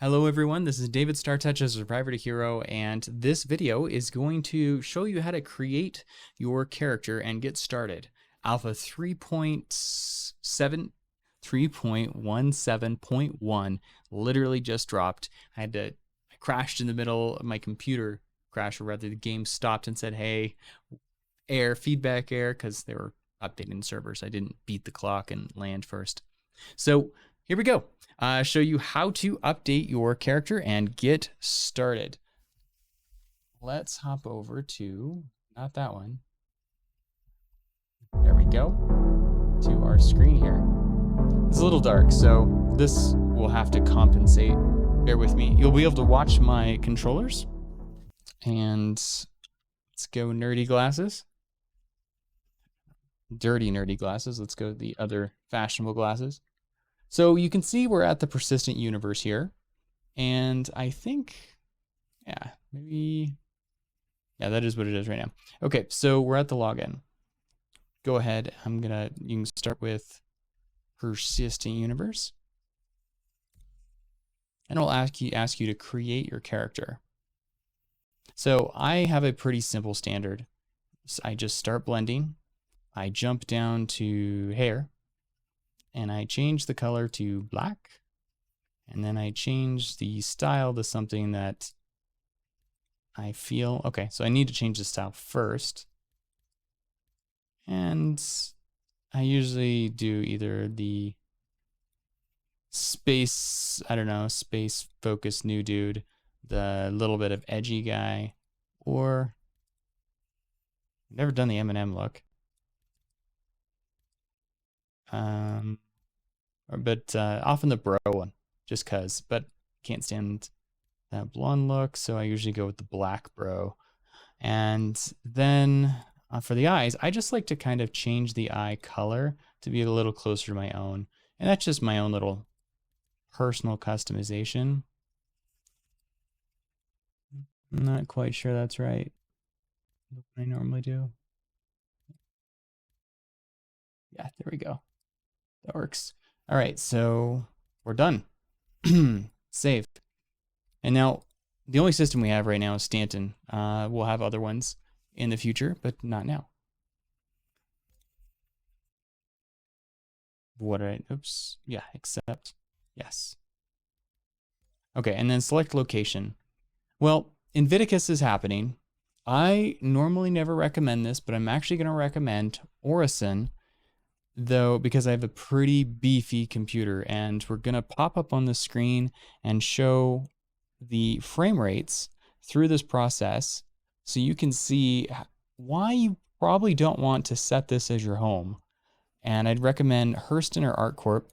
Hello everyone, this is David StarTouch as Survivor to Hero, and this video is going to show you how to create your character and get started. Alpha 3.17.1 literally just dropped. I crashed in the middle of my computer crash, or rather the game stopped and said, hey, feedback error, because they were updating servers. I didn't beat the clock and land first. So here we go. Show you how to update your character and get started. Let's hop over to, not that one. There we go. To our screen here. It's a little dark, so this will have to compensate. Bear with me. You'll be able to watch my controllers. And let's go nerdy glasses. Dirty nerdy glasses. Let's go the other fashionable glasses. So you can see we're at the persistent universe here. And I think, yeah, that is what it is right now. Okay, so we're at the login. Go ahead, you can start with persistent universe. And it'll ask you to create your character. So I have a pretty simple standard. So I just start blending. I jump down to hair. And I change the color to black. And then I change the style to something that I feel, okay, so I need to change the style first. And I usually do either the space focused new dude, the little bit of edgy guy, or I've never done the M&M look. But often the bro one, just cause, but can't stand that blonde look, so I usually go with the black bro. And then for the eyes, I just like to kind of change the eye color to be a little closer to my own. And that's just my own little personal customization. I'm not quite sure that's right. What I normally do. Yeah, there we go. That works. All right, so we're done. Save. And now the only system we have right now is Stanton. We'll have other ones in the future, but not now. Oops. Yeah, accept. Yes. Okay, and then select location. Well, Invictus is happening. I normally never recommend this, but I'm actually going to recommend Orison, though, because I have a pretty beefy computer, and we're going to pop up on the screen and show the frame rates through this process so you can see why you probably don't want to set this as your home. And I'd recommend Hurston or ArtCorp.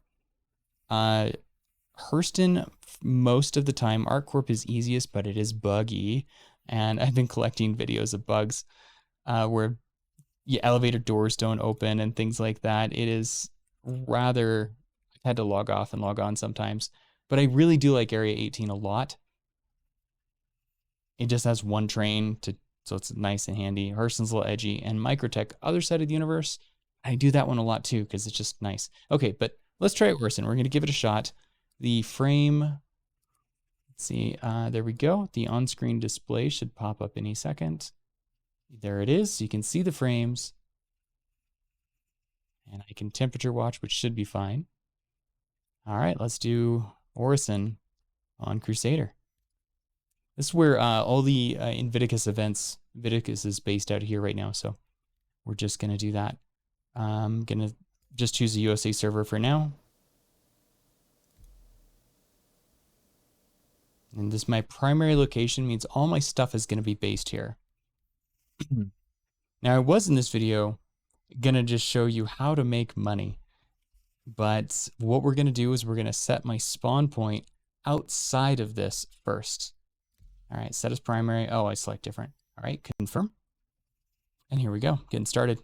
Hurston, most of the time, ArtCorp is easiest, but it is buggy. And I've been collecting videos of bugs where elevator doors don't open and things like that. It is rather, I've had to log off and log on sometimes, but I really do like Area 18 a lot. It just has one train, so it's nice and handy. Hurston's a little edgy, and Microtech, other side of the universe, I do that one a lot too because it's just nice. Okay, but let's try Orison. We're going to give it a shot. The frame, let's see, there we go. The on-screen display should pop up any second. There it is. So you can see the frames. And I can temperature watch, which should be fine. All right, let's do Orison on Crusader. This is where all the Invictus events, Invictus is based out here right now, so we're just going to do that. I'm going to just choose a USA server for now. And this, my primary location, means all my stuff is going to be based here. Now, I was in this video going to just show you how to make money. But what we're going to do is we're going to set my spawn point outside of this first. All right, set as primary. Oh, I select different. All right, confirm. And here we go, getting started.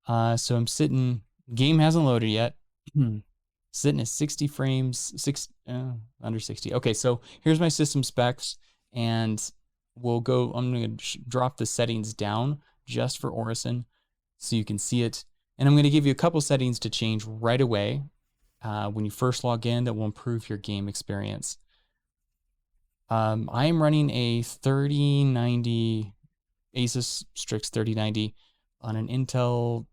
So I'm sitting, game hasn't loaded yet. Sitting at 60 frames, under 60. Okay, so here's my system specs, and we'll go, I'm going to drop the settings down just for Orison so you can see it. And I'm going to give you a couple settings to change right away. when you first log in that will improve your game experience. I am running a 3090 Asus Strix 3090 on an Intel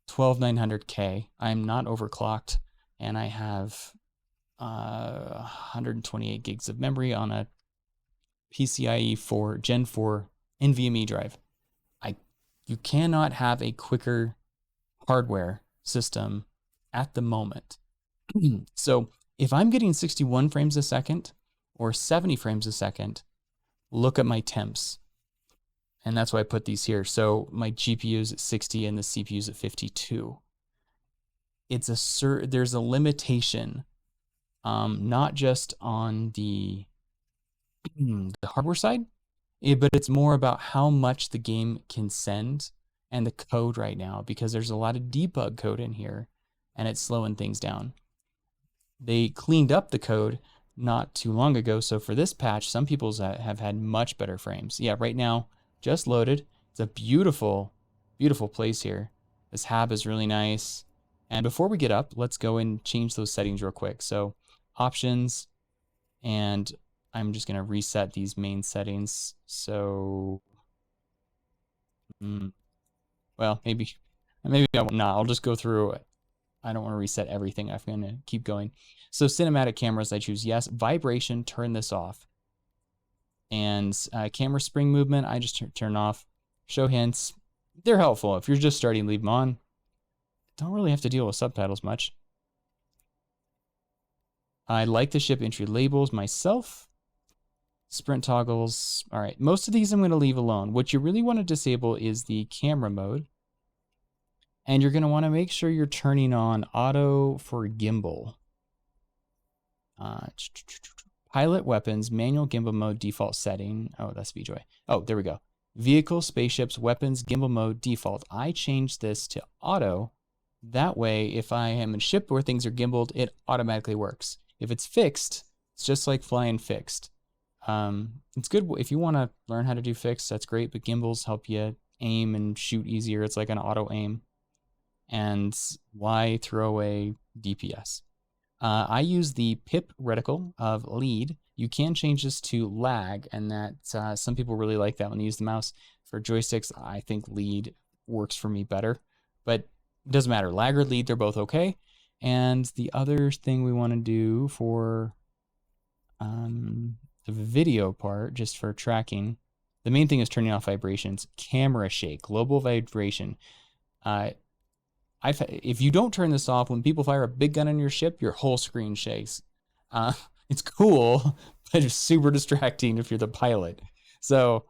12900K. I'm not overclocked, and I have 128 gigs of memory on a PCIe 4 Gen 4 NVMe drive. You cannot have a quicker hardware system at the moment. So if I'm getting 61 frames a second or 70 frames a second, look at my temps. And that's why I put these here. So my GPU is at 60 and the CPU is at 52. There's a limitation, not just on the hardware side, but it's more about how much the game can send and the code right now, because there's a lot of debug code in here and it's slowing things down. They cleaned up the code not too long ago. So for this patch, some people have had much better frames. Yeah, right now, just loaded. It's a beautiful, beautiful place here. This hab is really nice. And before we get up, let's go and change those settings real quick. So options, and I'm just gonna reset these main settings. So, well, maybe I won't. Nah, I'll just go through. I don't want to reset everything. I'm gonna keep going. So cinematic cameras, I choose yes. Vibration, turn this off. And camera spring movement, I just turn off. Show hints, they're helpful. If you're just starting, leave them on. Don't really have to deal with subtitles much. I like to ship entry labels myself. Sprint toggles. All right, most of these I'm going to leave alone. What you really want to disable is the camera mode. And you're going to want to make sure you're turning on auto for gimbal. Pilot weapons, manual gimbal mode, default setting. Oh, that's VJoy. Oh, there we go. Vehicle, spaceships, weapons, gimbal mode, default. I changed this to auto. That way, if I am in a ship where things are gimbaled, it automatically works. If it's fixed, it's just like flying fixed. It's good if you want to learn how to do fixed, that's great, but gimbals help you aim and shoot easier. It's like an auto aim. And why throw away DPS? I use the pip reticle of lead. You can change this to lag, and that some people really like that when they use the mouse. For joysticks, I think lead works for me better, but it doesn't matter. Lag or lead, they're both okay. And the other thing we want to do for the video part, just for tracking, the main thing is turning off vibrations. Camera shake, global vibration. If you don't turn this off, when people fire a big gun on your ship, your whole screen shakes. It's cool, but it's super distracting if you're the pilot. So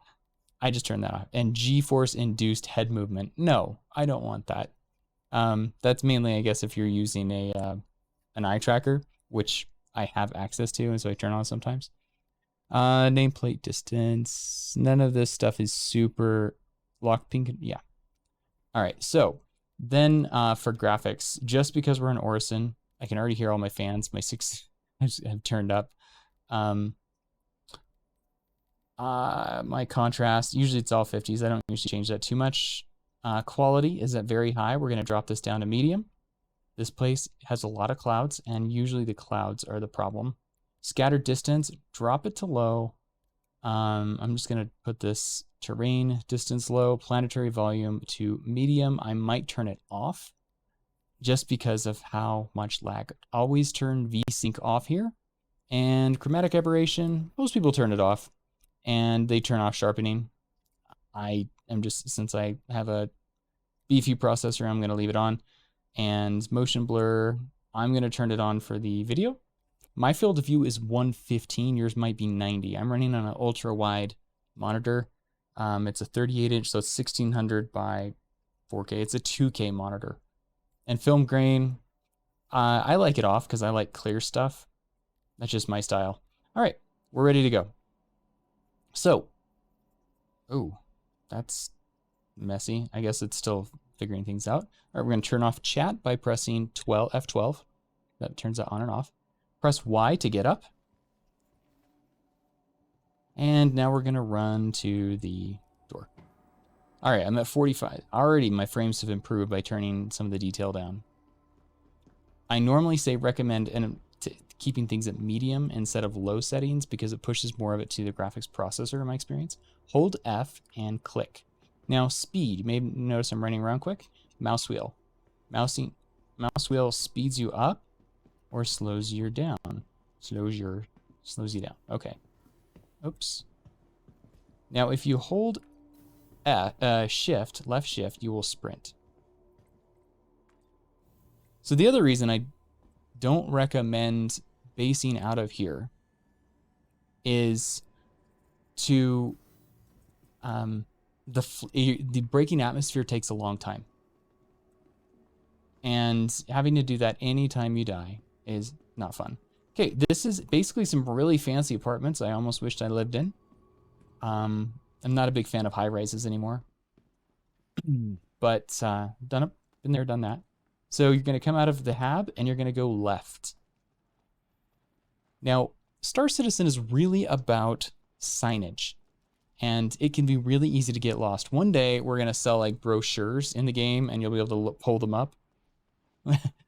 I just turned that off. And G-force induced head movement. No, I don't want that. That's mainly, I guess, if you're using an eye tracker, which I have access to, and so I turn on sometimes. Nameplate distance. None of this stuff is super lock pink. Yeah. All right, so then for graphics, just because we're in Orison, I can already hear all my fans. My 6 have turned up. My contrast, usually it's all 50s. I don't usually change that too much. Quality is at very high. We're going to drop this down to medium. This place has a lot of clouds, and usually the clouds are the problem. Scattered distance, drop it to low. I'm just going to put this terrain distance low, planetary volume to medium. I might turn it off just because of how much lag. Always turn VSync off here. And chromatic aberration, most people turn it off, and they turn off sharpening. I am just, since I have a beefy processor, I'm going to leave it on. And motion blur, I'm going to turn it on for the video. My field of view is 115. Yours might be 90. I'm running on an ultra wide monitor. It's a 38 inch, so it's 1600 by 4K. It's a 2K monitor. And film grain, I like it off because I like clear stuff. That's just my style. All right, we're ready to go. So, oh, that's messy. I guess it's still figuring things out. All right, we're going to turn off chat by pressing F12. That turns it on and off. Press Y to get up. And now we're going to run to the door. All right, I'm at 45. Already my frames have improved by turning some of the detail down. I normally say recommend keeping things at medium instead of low settings because it pushes more of it to the graphics processor in my experience. Hold F and click. Now speed, you may notice I'm running around quick. Mouse wheel. Mouse wheel speeds you up or slows you down. Slows you down. Okay. Oops. Now if you hold shift, left shift, you will sprint. So the other reason I don't recommend basing out of here is to the braking atmosphere takes a long time, and having to do that anytime you die is not fun. Okay, this is basically some really fancy apartments I almost wished I lived in. I'm not a big fan of high rises anymore, but been there, done that. So you're going to come out of the hab and you're going to go left. Now, Star Citizen is really about signage, and it can be really easy to get lost. One day we're going to sell like brochures in the game and you'll be able to pull them up.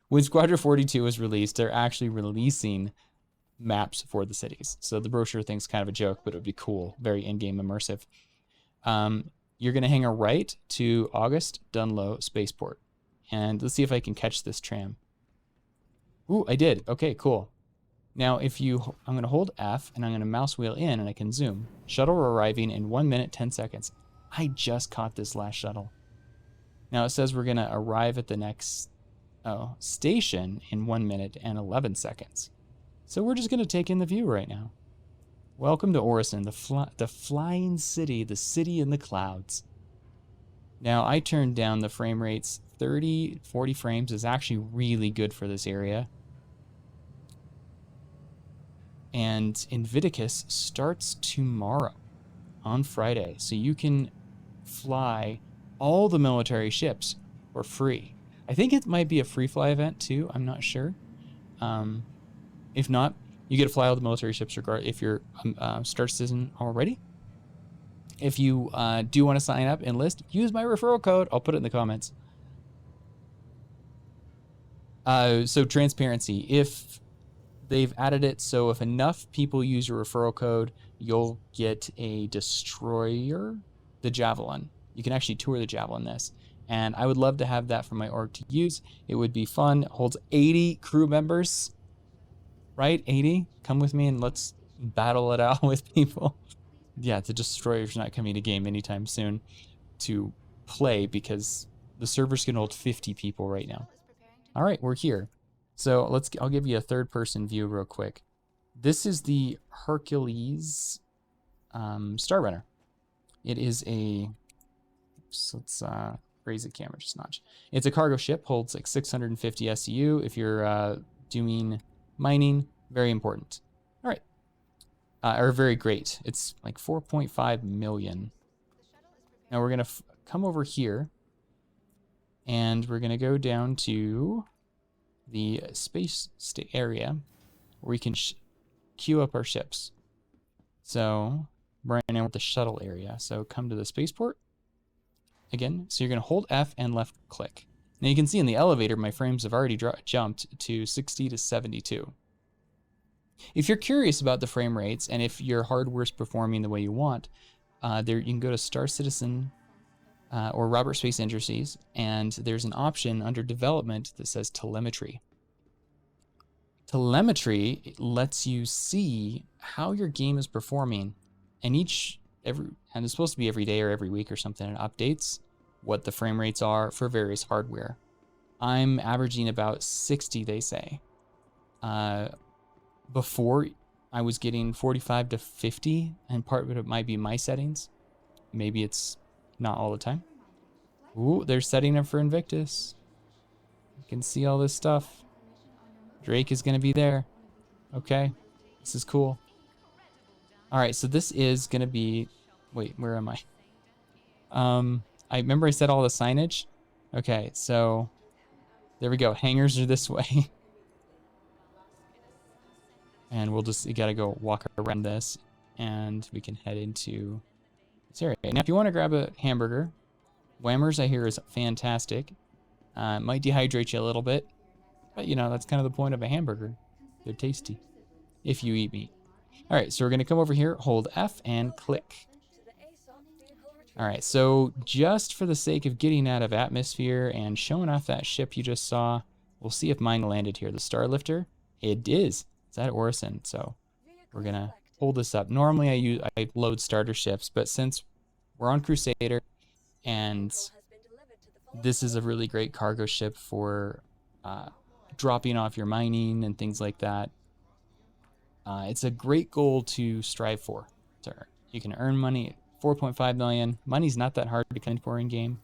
When Squadron 42 is released, they're actually releasing maps for the cities. So the brochure thing's kind of a joke, but it would be cool. Very in-game immersive. You're going to hang a right to August Dunlow Spaceport. And let's see if I can catch this tram. Ooh, I did. Okay, cool. Now, I'm going to hold F and I'm going to mouse wheel in and I can zoom. Shuttle arriving in 1 minute, 10 seconds. I just caught this last shuttle. Now it says we're going to arrive at the next station in 1 minute and 11 seconds. So we're just going to take in the view right now. Welcome to Orison, the flying city, the city in the clouds. Now I turned down the frame rates. 40 frames is actually really good for this area. And Invictus starts tomorrow on Friday. So you can fly all the military ships for free. I think it might be a free fly event too. I'm not sure. If not, you get to fly all the military ships if you're Star Citizen already. If you do want to sign up, enlist, use my referral code. I'll put it in the comments. So transparency, if they've added it, so if enough people use your referral code, you'll get a destroyer, the Javelin. You can actually tour the Javelin this. And I would love to have that for my org to use. It would be fun. It holds 80 crew members, right? 80? Come with me and let's battle it out with people. Yeah, the destroyer's not coming to game anytime soon to play because the servers can hold 50 people right now. All right, we're here. So I'll give you a third person view real quick. This is the Hercules Star Runner. It is let's raise the camera just a notch. It's a cargo ship, holds like 650 SCU. If you're doing mining, very important. All right, or very great. It's like 4.5 million. Now we're gonna come over here. And we're going to go down to the space area where we can queue up our ships. So right now we're at the shuttle area. So come to the spaceport again. So you're going to hold F and left click. Now you can see in the elevator, my frames have already jumped to 60 to 72. If you're curious about the frame rates and if your hardware's performing the way you want, you can go to Star Citizen or Robert Space Industries, and there's an option under development that says telemetry. Telemetry lets you see how your game is performing, and and it's supposed to be every day or every week or something. It updates what the frame rates are for various hardware. I'm averaging about 60, they say. Before I was getting 45 to 50, and part of it might be my settings. Maybe it's not all the time. Ooh, they're setting up for Invictus. You can see all this stuff. Drake is going to be there. Okay, this is cool. All right, so this is going to be... Wait, where am I? I remember I said all the signage. Okay, so there we go. Hangars are this way. And you got to go walk around this, and we can head into this area. Now, if you want to grab a hamburger, Whammers, I hear, is fantastic. Might dehydrate you a little bit. But you know, that's kind of the point of a hamburger. They're tasty if you eat meat. All right, so we're gonna come over here, hold F and click. All right, so just for the sake of getting out of atmosphere and showing off that ship you just saw, we'll see if mine landed here. The Starlifter, it is. It's at Orison, so we're gonna hold this up. Normally I load starter ships, but since we're on Crusader and this is a really great cargo ship for dropping off your mining and things like that, it's a great goal to strive for. You can earn money. 4.5 million. Money's not that hard to come for in game.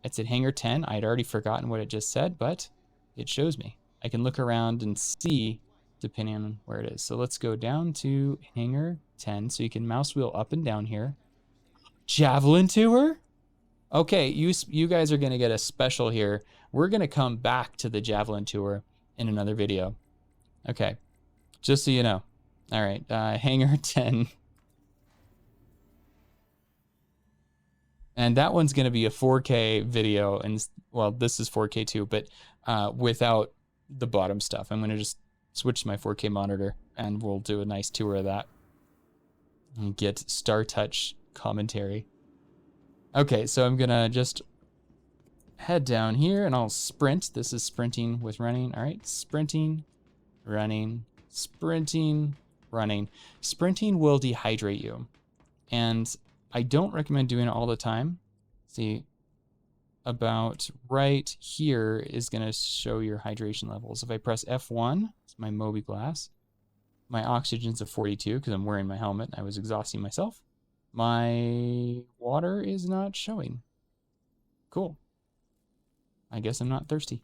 It's at hangar 10. I'd already forgotten what it just said, but it shows me. I can look around and see depending on where it is. So let's go down to hangar 10. So you can mouse wheel up and down here. Javelin tour? Okay, you guys are gonna get a special here. We're gonna come back to the Javelin tour in another video. Okay, just so you know. All right, hangar 10. And that one's going to be a 4K video, and well, this is 4K too, but without the bottom stuff. I'm going to just switch to my 4K monitor, and we'll do a nice tour of that and get Star Touch commentary. Okay, so I'm going to just head down here, and I'll sprint. This is sprinting with running. All right, sprinting, running, sprinting, running. Sprinting will dehydrate you, and I don't recommend doing it all the time. See, about right here is going to show your hydration levels. If I press F1, it's my Moby glass. My oxygen's at 42 because I'm wearing my helmet. I was exhausting myself. My water is not showing. Cool. I guess I'm not thirsty.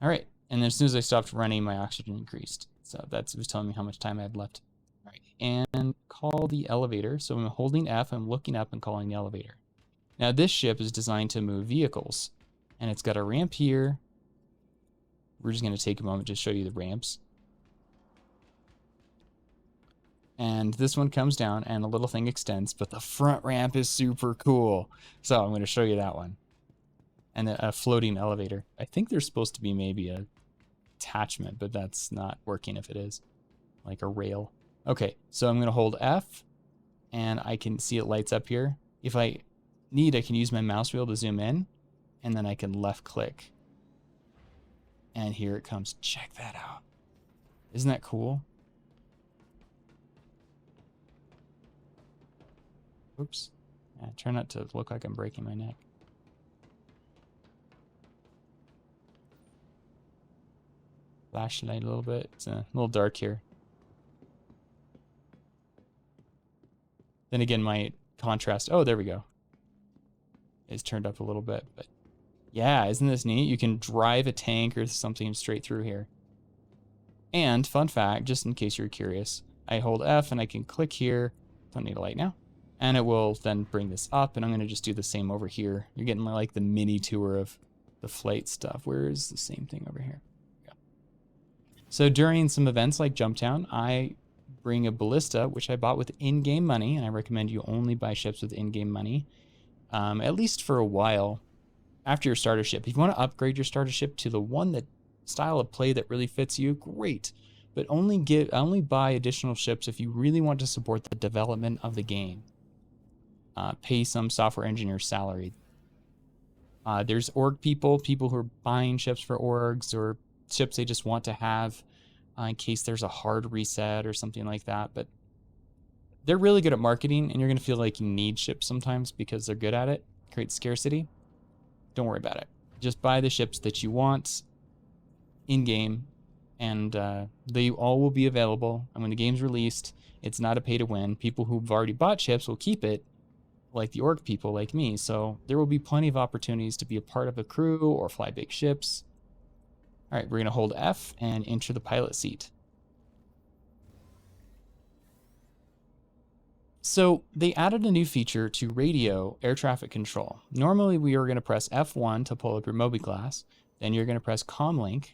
All right. And then as soon as I stopped running, my oxygen increased. So it was telling me how much time I had left. All right, and call the elevator. So I'm holding F, I'm looking up and calling the elevator. Now this ship is designed to move vehicles, and it's got a ramp here. We're just going to take a moment to show you the ramps. And this one comes down and a little thing extends, but the front ramp is super cool. So I'm going to show you that one. And a floating elevator. I think there's supposed to be maybe a attachment, but that's not working if it is. Like a rail. Okay, so I'm going to hold F, and I can see it lights up here. If I need, I can use my mouse wheel to zoom in, and then I can left click. And here it comes. Check that out. Isn't that cool? Oops. Yeah, try not to look like I'm breaking my neck. Flashlight a little bit. It's a little dark here. Then again, my contrast, oh, there we go. It's turned up a little bit, but yeah, isn't this neat? You can drive a tank or something straight through here. And fun fact, just in case you're curious, I hold F and I can click here. Don't need a light now. And it will then bring this up, and I'm gonna just do the same over here. You're getting like the mini tour of the flight stuff. Where is the same thing over here? Yeah. So during some events like Jumptown, I bring a ballista, which I bought with in-game money, and I recommend you only buy ships with in-game money, at least for a while after your starter ship. If you want to upgrade your starter ship to the one that style of play that really fits you, great. But only buy additional ships if you really want to support the development of the game. Pay some software engineer's salary. There's org people who are buying ships for orgs or ships they just want to have in case there's a hard reset or something like that. But they're really good at marketing, and you're going to feel like you need ships sometimes because they're good at it. Create scarcity. Don't worry about it. Just buy the ships that you want in-game, and they all will be available. And when the game's released, it's not a pay-to-win. People who've already bought ships will keep it, like the org people like me. So there will be plenty of opportunities to be a part of a crew or fly big ships. All right, we're going to hold F and enter the pilot seat. So they added a new feature to radio air traffic control. Normally we are going to press F1 to pull up your Moby glass. Then you're going to press Comlink.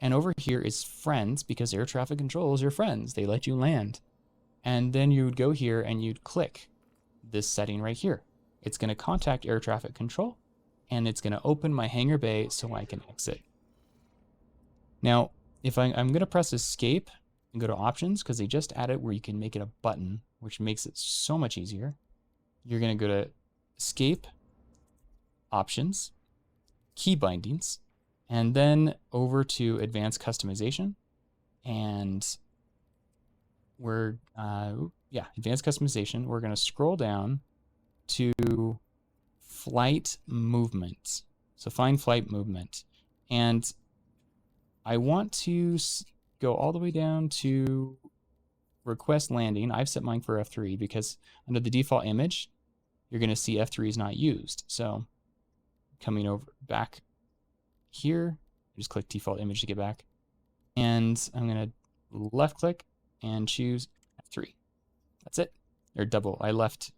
And over here is friends, because air traffic control is your friends. They let you land. And then you would go here and you'd click this setting right here. It's going to contact air traffic control, and it's going to open my hangar bay so I can exit. Now, if I'm going to press escape and go to options, because they just added where you can make it a button, which makes it so much easier. You're going to go to escape, options, key bindings, and then over to advanced customization. And we're, advanced customization. We're going to scroll down to flight movement. So find flight movement. And I want to go all the way down to request landing. I've set mine for F3 because under the default image, you're going to see F3 is not used. So coming over back here, just click default image to get back. And I'm going to left click and choose F3. That's it. Or double left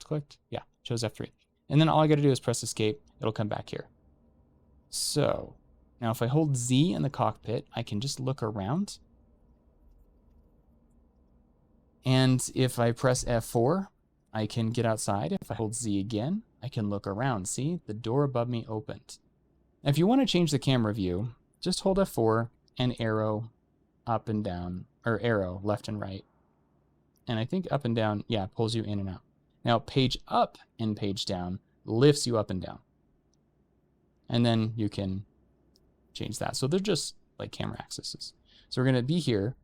clicked. Yeah, chose F3. And then all I got to do is press escape. It'll come back here. So now if I hold Z in the cockpit, I can just look around. And if I press F4, I can get outside. If I hold Z again, I can look around. See, the door above me opened. Now, if you want to change the camera view, just hold F4 and arrow up and down, or arrow left and right. And I think up and down, yeah, pulls you in and out. Now, page up and page down lifts you up and down. And then you can change that. So they're just like camera axes. So we're going to be here,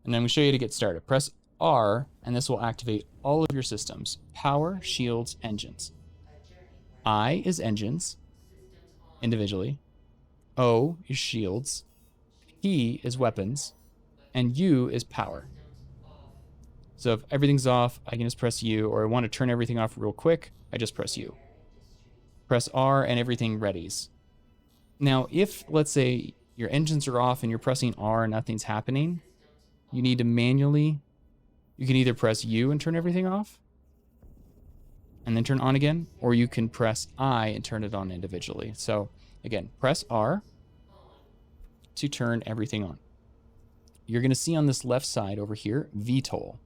and then we show you to get started. Press R, and this will activate all of your systems. Power, shields, engines. I is engines, individually. O is shields. P is weapons. And U is power. So if everything's off, I can just press U, or I want to turn everything off real quick, I just press U. Press R and everything readies. Now, if, let's say, your engines are off and you're pressing R and nothing's happening, you need to manually, you can either press U and turn everything off, and then turn on again, or you can press I and turn it on individually. So, again, press R to turn everything on. You're going to see on this left side over here, VTOL.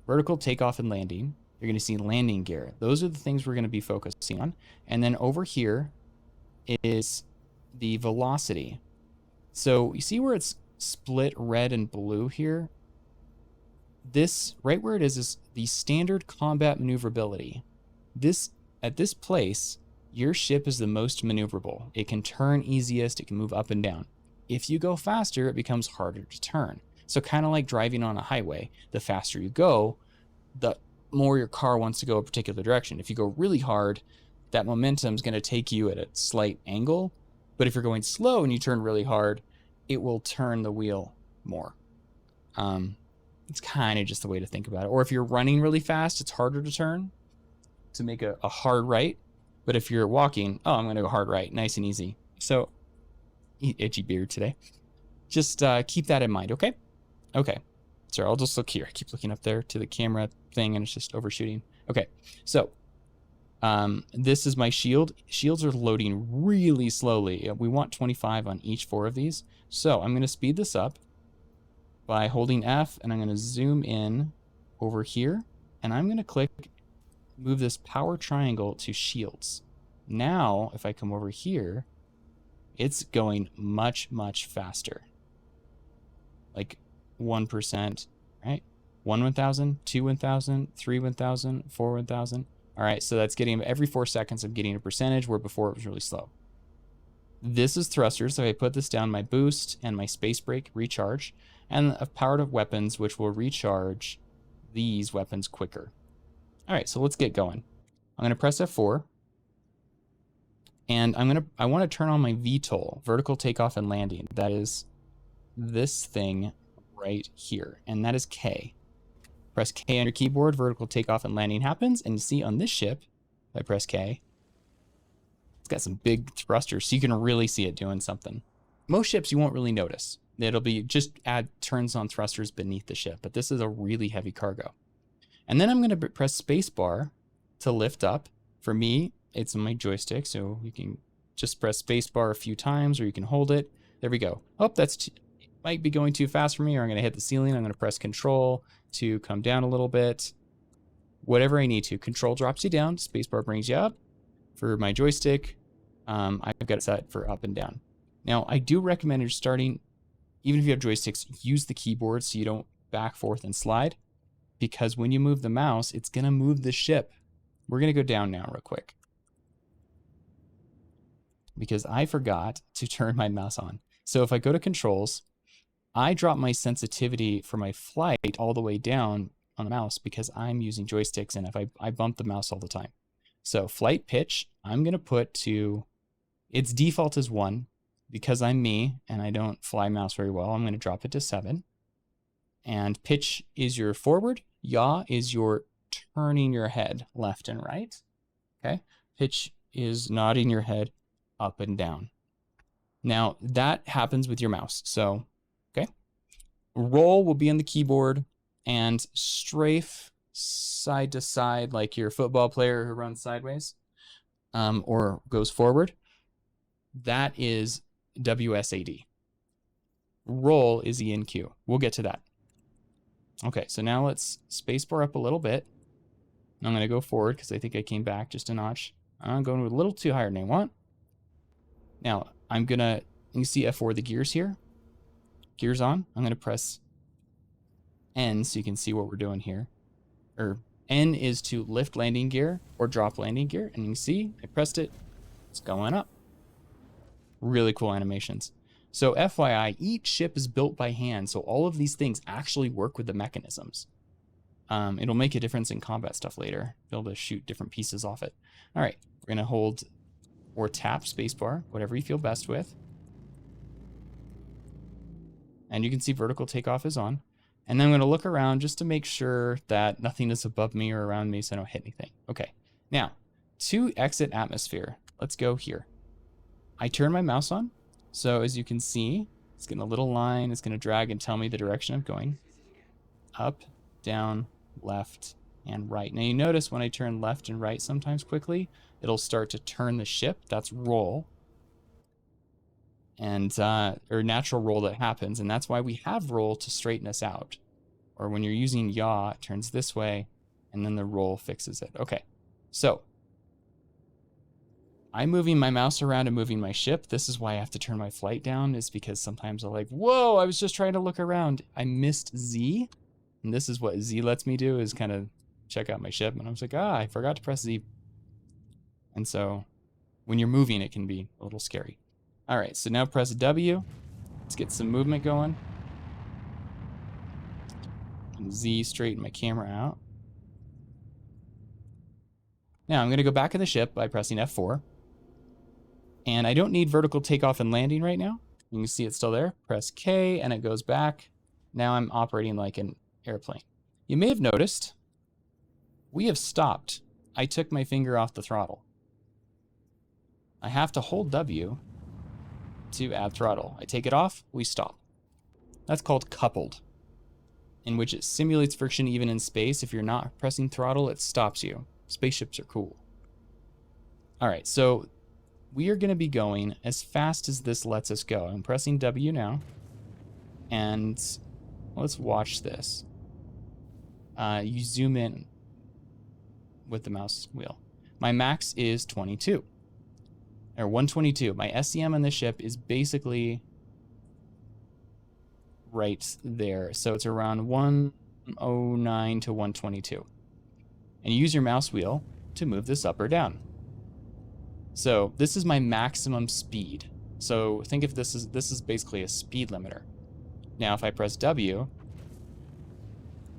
Vertical takeoff and landing. You're going to see landing gear. Those are the things we're going to be focusing on. And then over here is the velocity. So you see where it's split red and blue here? This, right where it is the standard combat maneuverability. This, at this place, your ship is the most maneuverable. It can turn easiest, it can move up and down. If you go faster, it becomes harder to turn. So kind of like driving on a highway, the faster you go, the more your car wants to go a particular direction. If you go really hard, that momentum is going to take you at a slight angle. But if you're going slow and you turn really hard, it will turn the wheel more. It's kind of just the way to think about it. Or if you're running really fast, it's harder to turn to make a hard right. But if you're walking, oh, I'm going to go hard right, nice and easy. So, itchy beard today. Just keep that in mind, okay? Okay. Sorry, I'll just look here. I keep looking up there to the camera thing and it's just overshooting. Okay, so this is my shield. Shields are loading really slowly. We want 25 on each 4 of these. So I'm going to speed this up by holding F, and I'm going to zoom in over here, and I'm going to click, move this power triangle to shields. Now, if I come over here, it's going much, much faster. Like 1%, right? 1 1000, 2 1000, 3 1000, 4 1000. All right, so that's getting, every 4 seconds I'm getting a percentage, where before it was really slow. This is thrusters, so I put this down, my boost and my space brake recharge, and a powered up weapons, which will recharge these weapons quicker. All right, so let's get going. I'm gonna press F4, and I want to turn on my VTOL, vertical takeoff and landing. That is this thing right here, and that is K. Press K on your keyboard, vertical takeoff and landing happens, and you see on this ship, if I press K, it's got some big thrusters, so you can really see it doing something. Most ships you won't really notice. It'll be just add turns on thrusters beneath the ship, but this is a really heavy cargo. And then I'm going to press spacebar to lift up. For me, it's on my joystick, so you can just press spacebar a few times, or you can hold it. There we go. Oh, might be going too fast for me, or I'm going to hit the ceiling. I'm going to press control to come down a little bit. Whatever I need to. Control drops you down. Spacebar brings you up. For my joystick, I've got it set for up and down. Now, I do recommend you're starting, even if you have joysticks, use the keyboard so you don't back, forth, and slide, because when you move the mouse, it's going to move the ship. We're going to go down now real quick, because I forgot to turn my mouse on. So if I go to controls, I drop my sensitivity for my flight all the way down on the mouse because I'm using joysticks, and if I bump the mouse all the time. So flight pitch, I'm going to put to, its default is 1. Because I'm me and I don't fly mouse very well, I'm going to drop it to 7. And pitch is your forward. Yaw is your turning your head left and right. Okay. Pitch is nodding your head up and down. Now that happens with your mouse. So, okay. Roll will be on the keyboard, and strafe side to side like your football player who runs sideways or goes forward. That is WSAD. Roll is ENQ. We'll get to that. Okay, so now let's spacebar up a little bit. I'm going to go forward because I think I came back just a notch. I'm going a little too higher than I want. Now, I'm going to, you see F4, the gears here. Gears on. I'm going to press N so you can see what we're doing here. Or N is to lift landing gear or drop landing gear. And you can see, I pressed it. It's going up. Really cool animations. So FYI, each ship is built by hand, so all of these things actually work with the mechanisms. It'll make a difference in combat stuff later. Be able to shoot different pieces off it. All right, we're gonna hold or tap spacebar, whatever you feel best with. And you can see vertical takeoff is on. And then I'm gonna look around just to make sure that nothing is above me or around me so I don't hit anything. Okay, now to exit atmosphere, let's go here. I turn my mouse on, so as you can see, it's getting a little line. It's going to drag and tell me the direction I'm going. Up, down, left, and right. Now you notice when I turn left and right sometimes quickly, it'll start to turn the ship. That's roll. And, or natural roll that happens, and that's why we have roll to straighten us out. Or when you're using yaw, it turns this way, and then the roll fixes it. Okay, so I'm moving my mouse around and moving my ship. This is why I have to turn my flight down, is because sometimes I'm like, whoa, I was just trying to look around. I missed Z. And this is what Z lets me do, is kind of check out my ship. And I was like, I forgot to press Z. And so when you're moving, it can be a little scary. All right, so now press W. Let's get some movement going. And Z, straighten my camera out. Now I'm going to go back in the ship by pressing F4. And I don't need vertical takeoff and landing right now. You can see it's still there. Press K and it goes back. Now I'm operating like an airplane. You may have noticed we have stopped. I took my finger off the throttle. I have to hold W to add throttle. I take it off, we stop. That's called coupled, in which it simulates friction even in space. If you're not pressing throttle, it stops you. Spaceships are cool. All right, so we are going to be going as fast as this lets us go. I'm pressing W now, and let's watch this. You zoom in with the mouse wheel. My max is 22, or 122. My SCM on this ship is basically right there. So it's around 109 to 122. And you use your mouse wheel to move this up or down. So this is my maximum speed. So think of this as, this is basically a speed limiter. Now if I press W,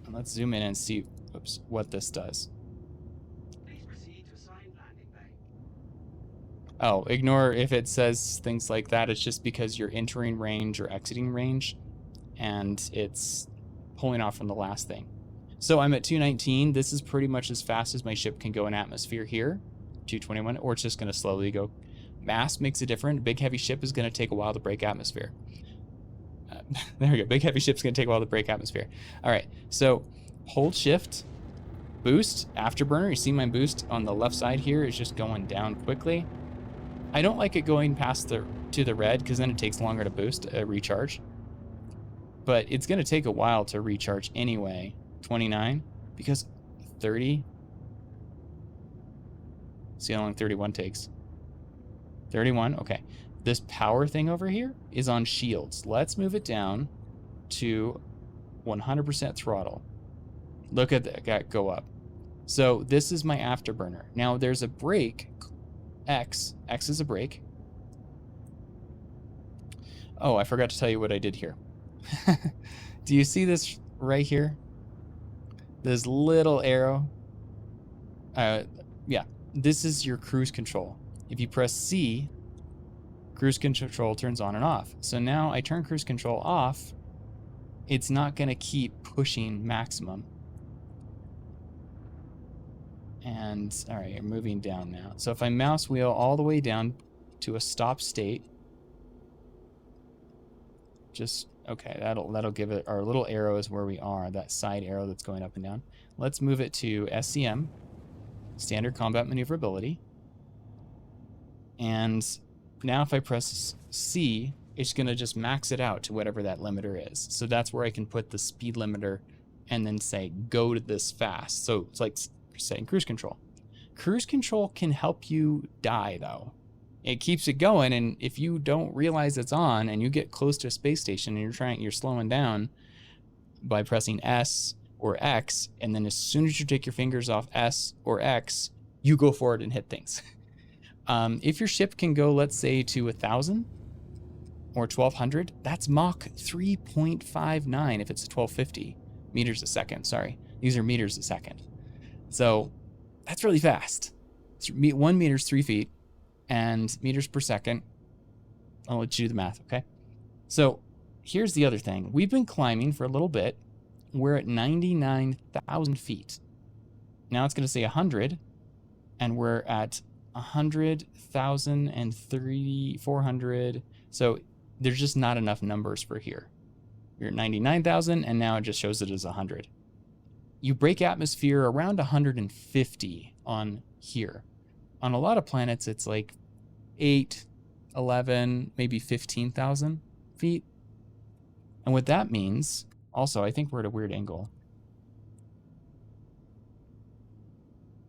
and let's zoom in and see, oops, what this does. Please proceed to assigned landing bay. Oh, ignore if it says things like that. It's just because you're entering range or exiting range, and it's pulling off from the last thing. So I'm at 219. This is pretty much as fast as my ship can go in atmosphere here. 221, or it's just going to slowly go. Mass makes a difference. Big heavy ship is going to take a while to break atmosphere. There we go. Big heavy ship's going to take a while to break atmosphere. All right, so hold shift, boost, afterburner. You see my boost on the left side here is just going down quickly. I don't like it going past to the red because then it takes longer to boost, recharge. But it's going to take a while to recharge anyway. 29, because 30. See how long 31 takes. 31, okay. This power thing over here is on shields. Let's move it down to 100% throttle. Look at that go up. So this is my afterburner. Now there's a brake, X. X is a brake. Oh, I forgot to tell you what I did here. Do you see this right here? This little arrow. Yeah, this is your cruise control. If you press C, cruise control turns on and off. So now I turn cruise control off. It's not going to keep pushing maximum. And all right, you're moving down now. So if I mouse wheel all the way down to a stop state, just okay, that'll give it. Our little arrow is where we are, that side arrow that's going up and down. Let's move it to SCM, standard combat maneuverability. And now if I press C, it's gonna just max it out to whatever that limiter is. So that's where I can put the speed limiter and then say go to this fast. So it's like setting cruise control. Cruise control can help you die though. It keeps it going, and if you don't realize it's on and you get close to a space station and you're slowing down by pressing S or X, and then as soon as you take your fingers off S or X, you go forward and hit things. If your ship can go, let's say, to 1,000 or 1,200, that's Mach 3.59 if it's 1,250 meters a second. Sorry, these are meters a second. So that's really fast. 1 meter is 3 feet. And meters per second. I'll let you do the math, okay? So here's the other thing. We've been climbing for a little bit. We're at 99,000 feet. Now it's going to say 100, and we're at 100,000 and 400. So there's just not enough numbers for here. We're at 99,000, and now it just shows it as 100. You break atmosphere around 150 on here. On a lot of planets, it's like 8, 11, maybe 15,000 feet. And what that means, also, I think we're at a weird angle.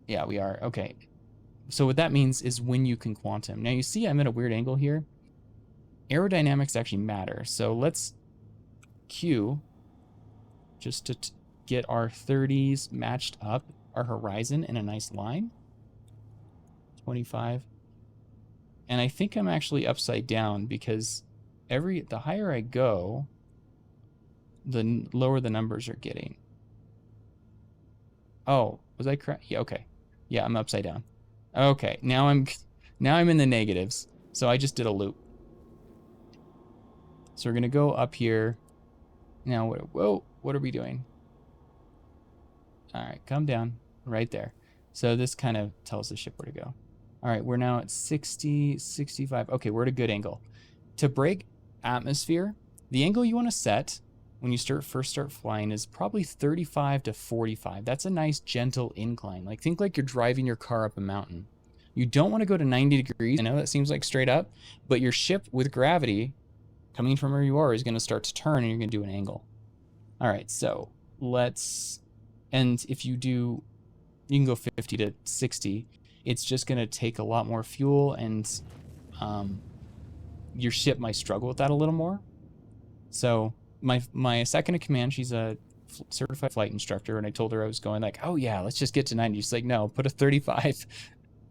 Yeah, we are. Okay. So what that means is when you can quantum. Now you see I'm at a weird angle here. Aerodynamics actually matter. So let's Q just to get our 30s matched up, our horizon in a nice line. 25. And I think I'm actually upside down because the higher I go, the lower the numbers are getting. Oh, was I correct? Yeah, okay. Yeah, I'm upside down. Okay, now I'm in the negatives. So I just did a loop. So we're gonna go up here. Now what are we doing? All right, come down right there. So this kind of tells the ship where to go. All right, we're now at 60, 65. Okay, we're at a good angle. To break atmosphere, the angle you want to set when you first start flying is probably 35 to 45. That's a nice gentle incline. Like think like you're driving your car up a mountain. You don't want to go to 90 degrees. I know that seems like straight up, but your ship with gravity coming from where you are is going to start to turn and you're going to do an angle. All right, so and if you can go 50 to 60. It's just going to take a lot more fuel, and your ship might struggle with that a little more. So my second in command, she's a certified flight instructor, and I told her I was going like, oh yeah, let's just get to 90. She's like, no, put a 35.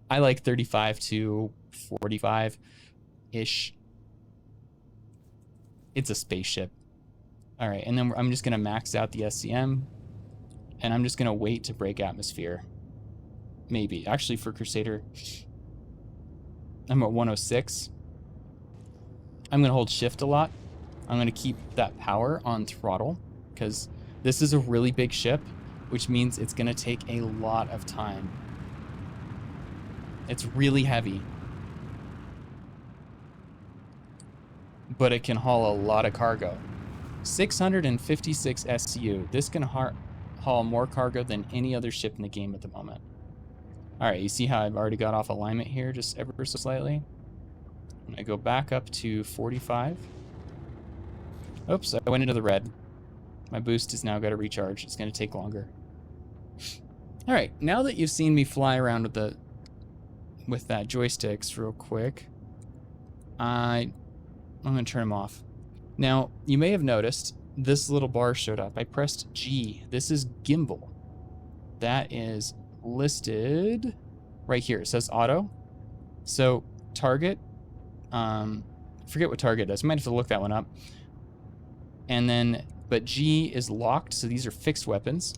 I like 35 to 45-ish. It's a spaceship. All right, and then I'm just going to max out the SCM, and I'm just going to wait to break atmosphere. Maybe. Actually, for Crusader, I'm at 106. I'm going to hold shift a lot. I'm going to keep that power on throttle because this is a really big ship, which means it's going to take a lot of time. It's really heavy, but it can haul a lot of cargo. 656 SCU. This can haul more cargo than any other ship in the game at the moment. All right, you see how I've already got off alignment here just ever so slightly? I'm gonna go back up to 45. Oops, I went into the red. My boost has now got to recharge. It's gonna take longer. All right, now that you've seen me fly around with that joysticks real quick, I'm going to turn them off. Now, you may have noticed this little bar showed up. I pressed G. This is gimbal. That is listed right here. It says auto. So target, forget what target does. I might have to look that one up. And then, but G is locked, so these are fixed weapons.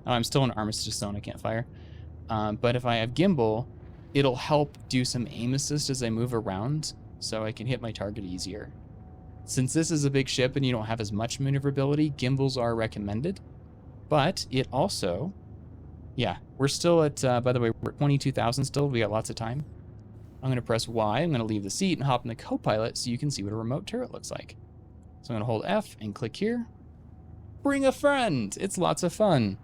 Oh, I'm still in armistice zone, I can't fire. But if I have gimbal, it'll help do some aim assist as I move around, so I can hit my target easier. Since this is a big ship and you don't have as much maneuverability, gimbals are recommended. But it also, yeah, we're still at, by the way, we're at 22,000 still. We got lots of time. I'm going to press Y. I'm going to leave the seat and hop in the co-pilot so you can see what a remote turret looks like. So I'm going to hold F and click here. Bring a friend. It's lots of fun.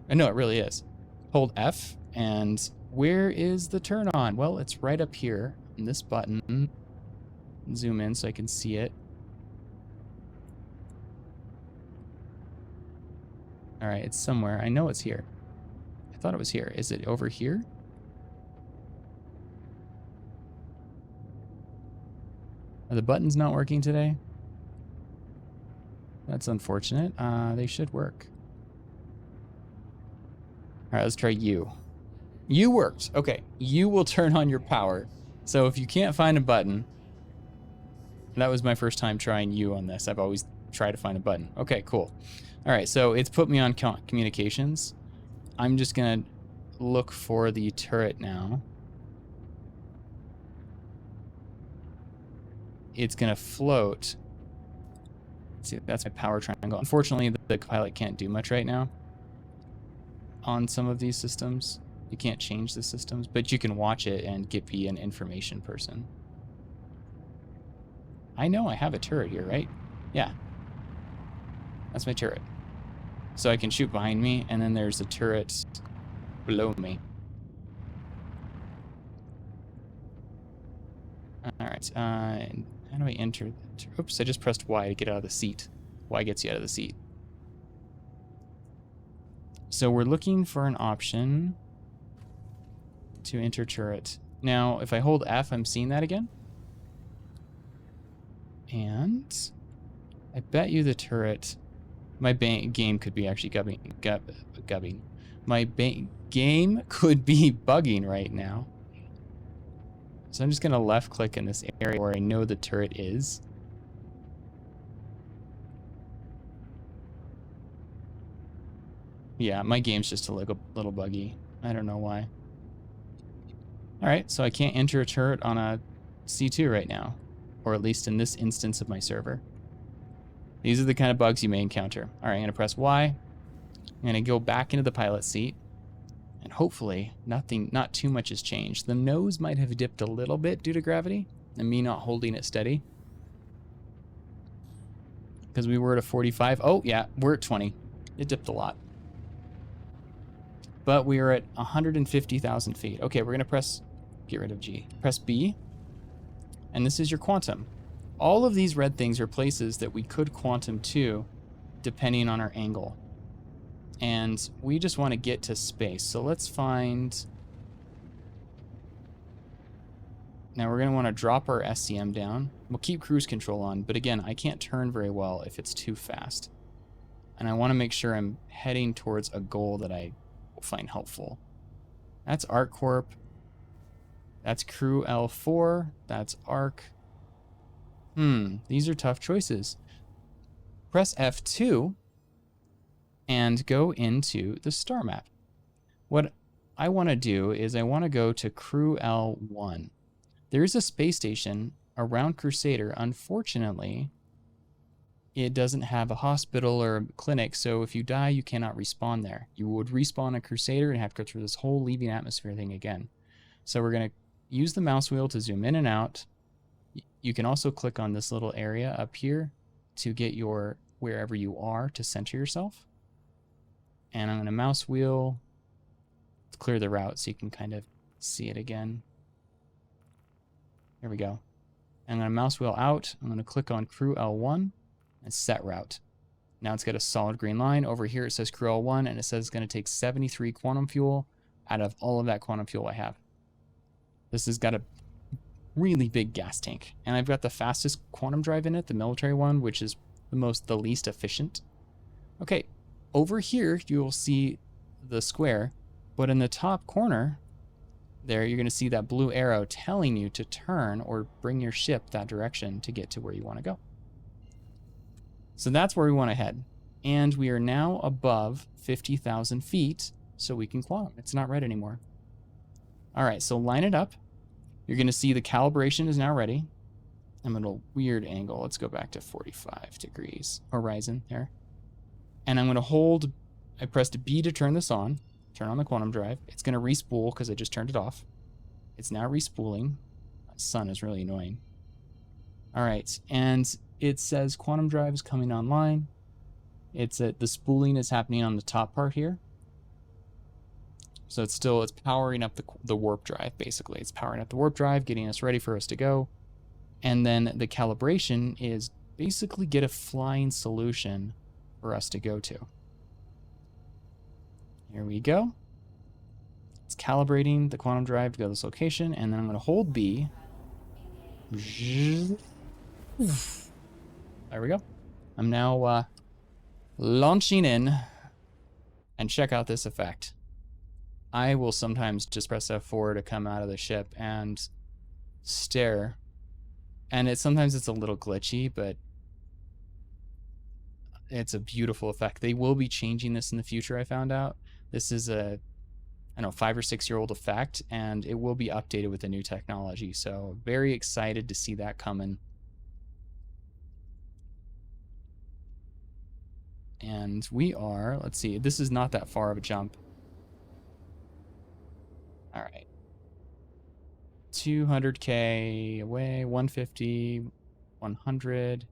I know it really is. Hold F, and where is the turn on? Well, it's right up here in this button. Zoom in so I can see it. All right, it's somewhere. I know it's here. I thought it was here. Is it over here? Are the buttons not working today? That's unfortunate. They should work. All right, let's try U. U worked. Okay, U will turn on your power. So if you can't find a button, that was my first time trying U on this. I've always tried to find a button. Okay, cool. All right, so it's put me on communications. I'm just gonna look for the turret now. It's gonna float. Let's see, that's my power triangle. Unfortunately, the pilot can't do much right now on some of these systems. You can't change the systems, but you can watch it and be an information person. I know I have a turret here, right? Yeah. That's my turret. So I can shoot behind me, and then there's a turret below me. All right. How do I enter? Oops, I just pressed Y to get out of the seat. Y gets you out of the seat. So we're looking for an option to enter turret. Now, if I hold F, I'm seeing that again. And I bet you the turret, my game could be actually gubbing. My game could be bugging right now. So I'm just gonna left click in this area where I know the turret is. Yeah, my game's just a little buggy. I don't know why. All right, so I can't enter a turret on a C2 right now, or at least in this instance of my server. These are the kind of bugs you may encounter. All right, I'm gonna press Y. I'm gonna go back into the pilot seat, and hopefully not too much has changed. The nose might have dipped a little bit due to gravity and me not holding it steady. Because we were at a 45. Oh yeah, we're at 20. It dipped a lot. But we are at 150,000 feet. Okay, we're gonna get rid of G. Press B, and this is your quantum. All of these red things are places that we could quantum to, depending on our angle. And we just want to get to space. So let's find... Now we're going to want to drop our SCM down. We'll keep cruise control on, but again, I can't turn very well if it's too fast. And I want to make sure I'm heading towards a goal that I will find helpful. That's ArcCorp. That's Crew L4. That's Arc. These are tough choices. Press F2 and go into the star map. What I want to do is I want to go to Crew L1. There's a space station around Crusader. Unfortunately, it doesn't have a hospital or a clinic, so if you die, you cannot respawn there. You would respawn a Crusader and have to go through this whole leaving atmosphere thing again. So we're going to use the mouse wheel to zoom in and out. You can also click on this little area up here to get your wherever you are to center yourself. And I'm going to mouse wheel to clear the route so you can kind of see it again. There we go. I'm going to mouse wheel out. I'm going to click on Crew L1 and set route. Now it's got a solid green line. Over here it says Crew L1 and it says it's going to take 73 quantum fuel out of all of that quantum fuel I have. This has got a really big gas tank. And I've got the fastest quantum drive in it, the military one, which is the least efficient. Okay, over here you'll see the square, but in the top corner there you're going to see that blue arrow telling you to turn or bring your ship that direction to get to where you want to go. So that's where we want to head. And we are now above 50,000 feet, so we can quantum. It's not red anymore. All right, so line it up. You're going to see the calibration is now ready. I'm at a weird angle. Let's go back to 45 degrees. Horizon there. And I'm going to hold, I pressed B to turn this on, turn on the quantum drive. It's going to respool because I just turned it off. It's now respooling. The sun is really annoying. All right, and it says quantum drive is coming online. It's the spooling is happening on the top part here. So it's powering up the warp drive, basically. It's powering up the warp drive, getting us ready for us to go. And then the calibration is basically get a flying solution for us to go to. Here we go. It's calibrating the quantum drive to go to this location, and then I'm going to hold B. There we go. I'm now launching in, and check out this effect. I will sometimes just press F4 to come out of the ship and stare, and sometimes it's a little glitchy, but it's a beautiful effect. They will be changing this in the future, I found out. This is a, I don't know, 5 or 6 year old effect, and it will be updated with the new technology. So very excited to see that coming. And we are, let's see, this is not that far of a jump. All right. 200K away, 150, 100.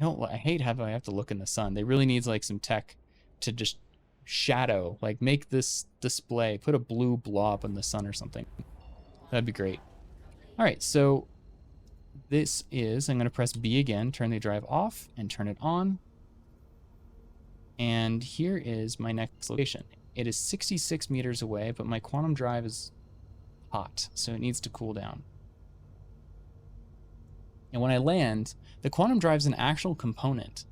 I hate having I have to look in the sun. They really needs like some tech to just shadow, like make this display, put a blue blob in the sun or something. That'd be great. All right, so this is, I'm going to press B again, turn the drive off and turn it on. And here is my next location. It is 66 meters away, but my quantum drive is hot, so it needs to cool down. And when I land, the quantum drive is an actual component.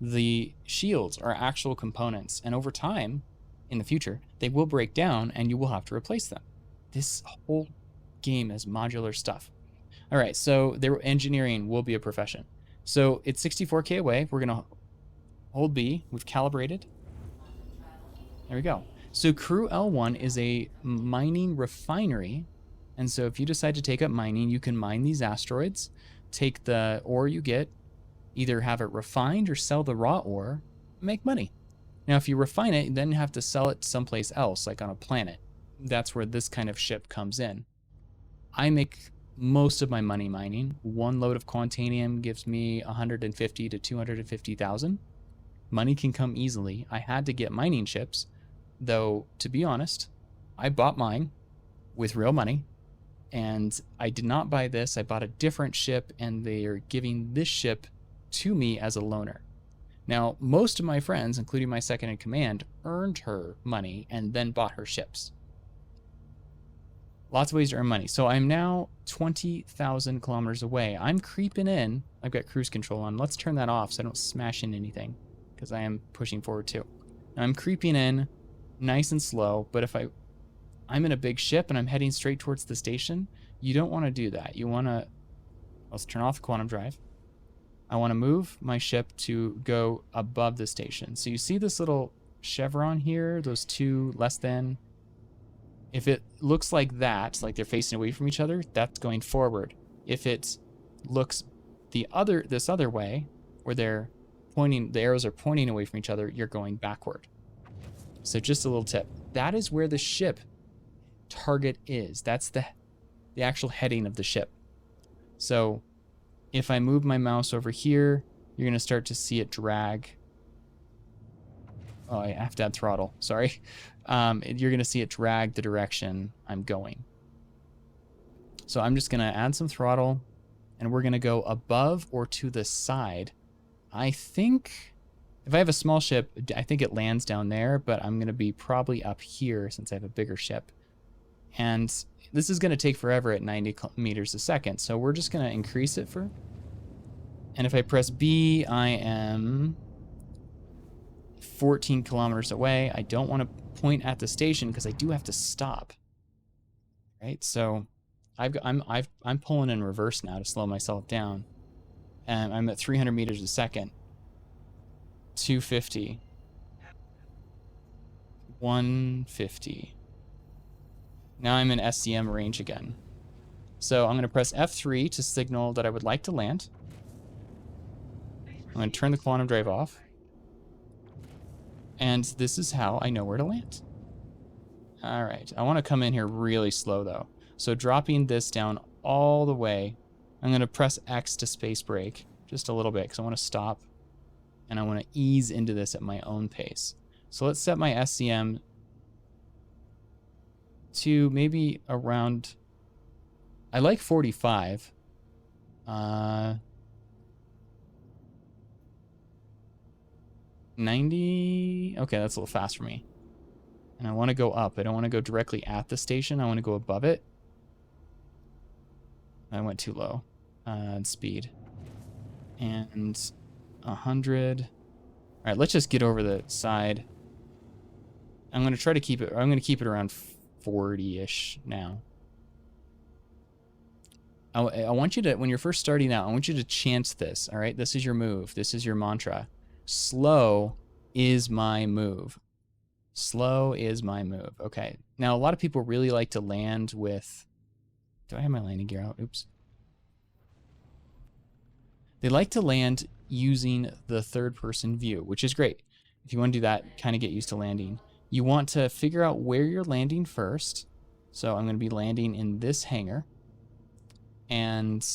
The shields are actual components, and over time, in the future, they will break down and you will have to replace them. This whole game is modular stuff. All right, so engineering will be a profession. So it's 64K away. We're gonna hold B. We've calibrated. There we go. So Crew L1 is a mining refinery. And so if you decide to take up mining, you can mine these asteroids, take the ore you get, either have it refined or sell the raw ore, make money. Now, if you refine it, then you have to sell it someplace else, like on a planet. That's where this kind of ship comes in. I make most of my money mining. One load of quantanium gives me 150 to 250,000. Money can come easily. I had to get mining ships, though, to be honest, I bought mine with real money, and I did not buy this. I bought a different ship, and they are giving this ship to me as a loaner. Now, most of my friends, including my second in command, earned her money and then bought her ships. Lots of ways to earn money. So I'm now 20,000 kilometers away. I'm creeping in. I've got cruise control on. Let's turn that off so I don't smash into anything, because I am pushing forward too. I'm creeping in nice and slow, but if I'm in a big ship and I'm heading straight towards the station, you don't want to do that. You want to, let's turn off the quantum drive. I want to move my ship to go above the station. So you see this little chevron here, those two less than. If it looks like that, like they're facing away from each other, that's going forward. If it looks this other way, where they're pointing, the arrows are pointing away from each other, you're going backward. So just a little tip. That is where the ship target is. That's the actual heading of the ship. So if I move my mouse over here, you're going to start to see it drag. Oh, I have to add throttle. Sorry. You're going to see it drag the direction I'm going. So I'm just going to add some throttle, and we're going to go above or to the side. I think if I have a small ship, I think it lands down there, but I'm going to be probably up here since I have a bigger ship. And this is going to take forever at 90 meters a second. So we're just going to increase it for... And if I press B, I am 14 kilometers away. I don't want to point at the station because I do have to stop. Right? So I'm pulling in reverse now to slow myself down. And I'm at 300 meters a second. 250. 150. Now I'm in SCM range again. So I'm going to press F3 to signal that I would like to land. I'm going to turn the quantum drive off. And this is how I know where to land. All right. I want to come in here really slow, though. So dropping this down all the way, I'm going to press X to space brake just a little bit because I want to stop. And I want to ease into this at my own pace. So let's set my SCM to maybe around... I like 45. 90? Okay, that's a little fast for me. And I want to go up. I don't want to go directly at the station. I want to go above it. I went too low. Speed. And 100. All right, let's just get over the side. I'm going to try to keep it... I'm going to keep it around 40-ish now. I want you to... When you're first starting out, I want you to chant this, all right? This is your move. This is your mantra. Slow is my move. Slow is my move. Okay. Now, a lot of people really like to land with... Do I have my landing gear out? Oops. They like to land using the third-person view, which is great. If you want to do that, kind of get used to landing. You want to figure out where you're landing first. So I'm going to be landing in this hangar. And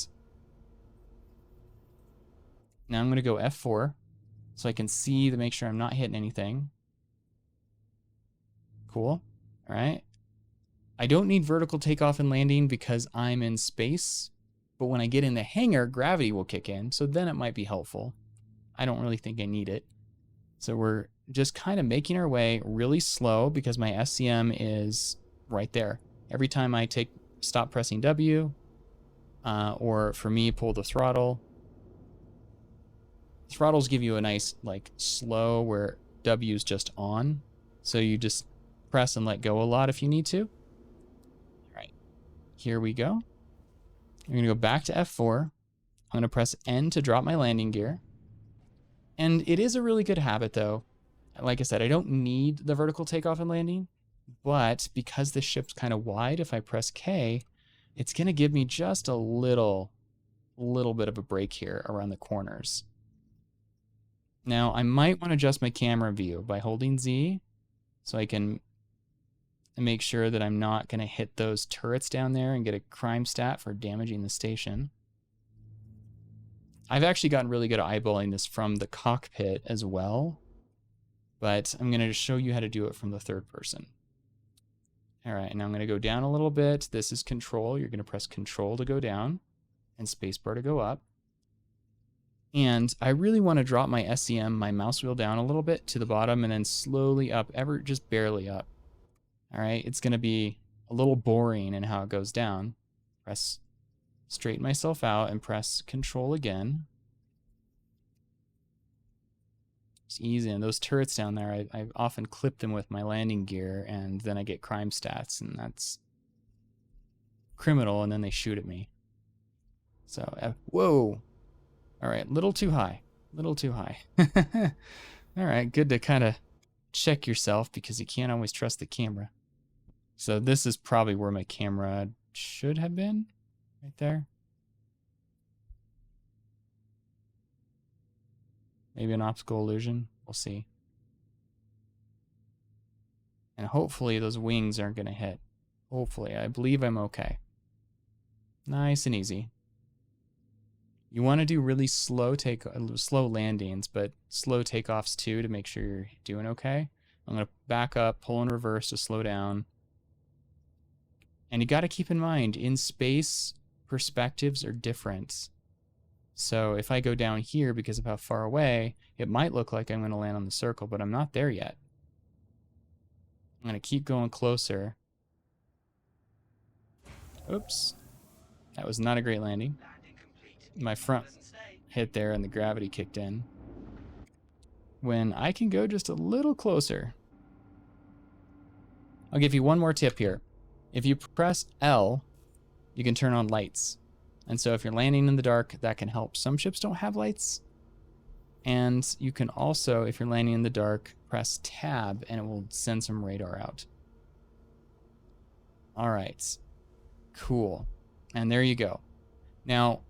now I'm going to go F4 so I can see to make sure I'm not hitting anything. Cool. All right. I don't need vertical takeoff and landing because I'm in space. But when I get in the hangar, gravity will kick in. So then it might be helpful. I don't really think I need it. So we're just kind of making our way really slow because my SCM is right there. Every time I stop pressing W, or for me, pull the throttle. Throttles give you a nice, like, slow where W's just on. So you just press and let go a lot if you need to. All right, here we go. I'm going to go back to F4. I'm going to press N to drop my landing gear. And it is a really good habit, though. Like I said, I don't need the vertical takeoff and landing. But because the ship's kind of wide, if I press K, it's going to give me just a little bit of a break here around the corners. Now, I might want to adjust my camera view by holding Z so I can make sure that I'm not going to hit those turrets down there and get a crime stat for damaging the station. I've actually gotten really good at eyeballing this from the cockpit as well, but I'm going to show you how to do it from the third person. All right, now I'm going to go down a little bit. This is control. You're going to press control to go down and spacebar to go up. And I really want to drop my SCM, my mouse wheel down a little bit to the bottom and then slowly up, just barely up. All right, it's going to be a little boring in how it goes down. Straighten myself out and press control again. Just easy. And those turrets down there, I often clip them with my landing gear and then I get crime stats and that's criminal and then they shoot at me. So, whoa. All right, little too high. Little too high. All right, good to kind of check yourself because you can't always trust the camera. So this is probably where my camera should have been, right there. Maybe an optical illusion, we'll see. And hopefully those wings aren't gonna hit. Hopefully, I believe I'm okay. Nice and easy. You want to do really slow landings, but slow takeoffs too to make sure you're doing okay. I'm going to back up, pull in reverse to slow down. And you got to keep in mind, in space, perspectives are different. So if I go down here because of how far away, it might look like I'm going to land on the circle, but I'm not there yet. I'm going to keep going closer. Oops. That was not a great landing. Landing complete. My front Pleasant stay. hit there and the gravity kicked in. When I can go just a little closer. I'll give you one more tip here. If you press L, you can turn on lights. And so if you're landing in the dark, that can help. Some ships don't have lights. And you can also, if you're landing in the dark, press tab and it will send some radar out. All right. Cool. And there you go. Now,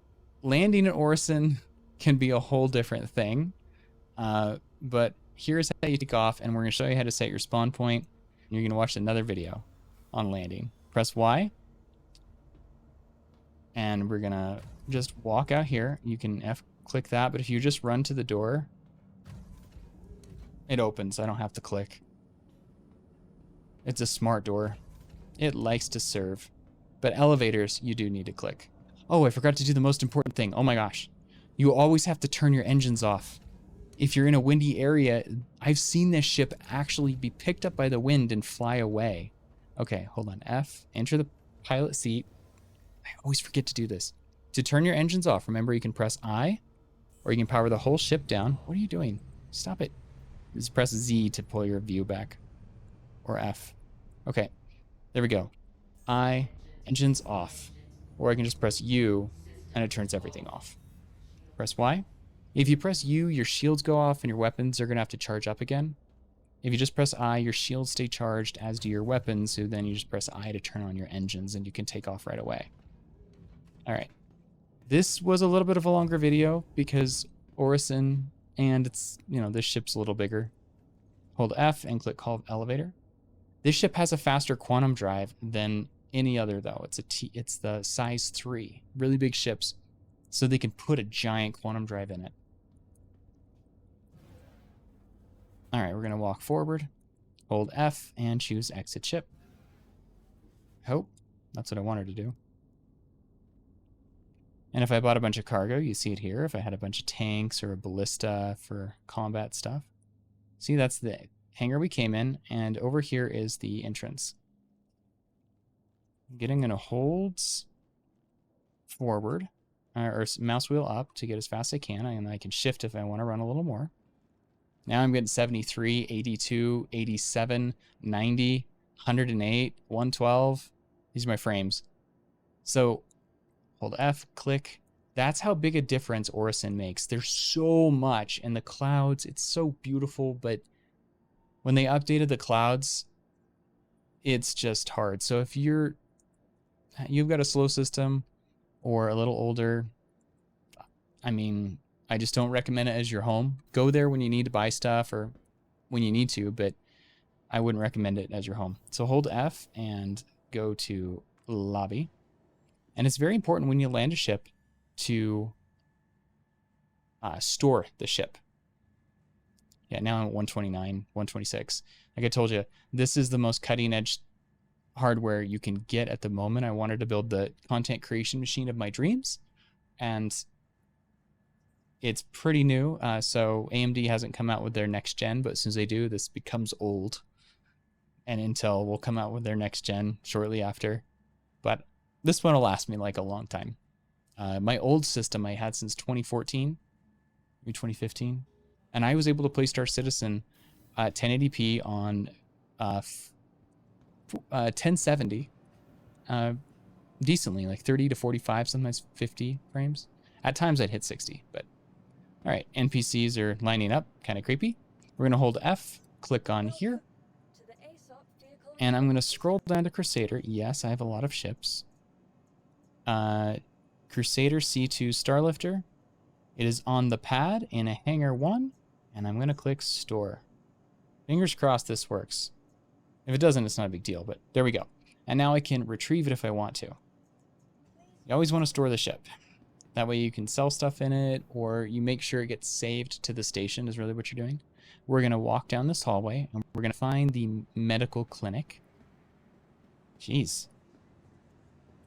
landing at Orison can be a whole different thing. But here's how you take off, and we're going to show you how to set your spawn point. You're going to watch another video on landing. Press Y. And we're going to just walk out here. You can click that, but if you just run to the door, it opens. I don't have to click. It's a smart door. It likes to serve. But elevators, you do need to click. Oh, I forgot to do the most important thing. Oh my gosh. You always have to turn your engines off. If you're in a windy area, I've seen this ship actually be picked up by the wind and fly away. Okay, hold on. F, enter the pilot seat. I always forget to do this. To turn your engines off, remember you can press I, or you can power the whole ship down. What are you doing? Stop it. Just press Z to pull your view back. Or F. Okay, there we go. I, engines off. Or I can just press U, and it turns everything off. Press Y. If you press U, your shields go off and your weapons are going to have to charge up again. If you just press I, your shields stay charged, as do your weapons, so then you just press I to turn on your engines and you can take off right away. Alright. This was a little bit of a longer video because Orison, and it's, you know, this ship's a little bigger. Hold F and click Call Elevator. This ship has a faster quantum drive than any other, though. It's the size 3. Really big ships, so they can put a giant quantum drive in it. All right, we're going to walk forward, hold F, and choose Exit Ship. Hope. That's what I wanted to do. And if I bought a bunch of cargo, you see it here. If I had a bunch of tanks or a ballista for combat stuff. See, that's the hangar we came in, and over here is the entrance. I'm going to hold forward, or mouse wheel up to get as fast as I can, and I can shift if I want to run a little more. Now I'm getting 73, 82, 87, 90, 108, 112. These are my frames. So hold F, click. That's how big a difference Orison makes. There's so much in the clouds. It's so beautiful, but when they updated the clouds, it's just hard. So if you've got a slow system or a little older, I mean, I just don't recommend it as your home. Go there when you need to buy stuff or when you need to, but I wouldn't recommend it as your home. So hold F and go to lobby. And it's very important when you land a ship to store the ship. Yeah, now I'm at 129, 126. Like I told you, this is the most cutting edge hardware you can get at the moment. I wanted to build the content creation machine of my dreams, and it's pretty new. So AMD hasn't come out with their next gen, but as soon as they do, this becomes old. And Intel will come out with their next gen shortly after. But this one will last me like a long time. My old system I had since 2014, maybe 2015, and I was able to play Star Citizen at 1080p on 1070 decently, like 30 to 45, sometimes 50 frames. At times I'd hit 60, but all right, NPCs are lining up, kind of creepy. We're going to hold F, click on here, and I'm going to scroll down to Crusader. Yes, I have a lot of ships. Crusader C2 Starlifter. It is on the pad in a hangar 1, and I'm going to click Store. Fingers crossed this works. If it doesn't, it's not a big deal, but there we go. And now I can retrieve it if I want to. You always want to store the ship. That way you can sell stuff in it, or you make sure it gets saved to the station is really what you're doing. We're going to walk down this hallway, and we're going to find the medical clinic. Jeez.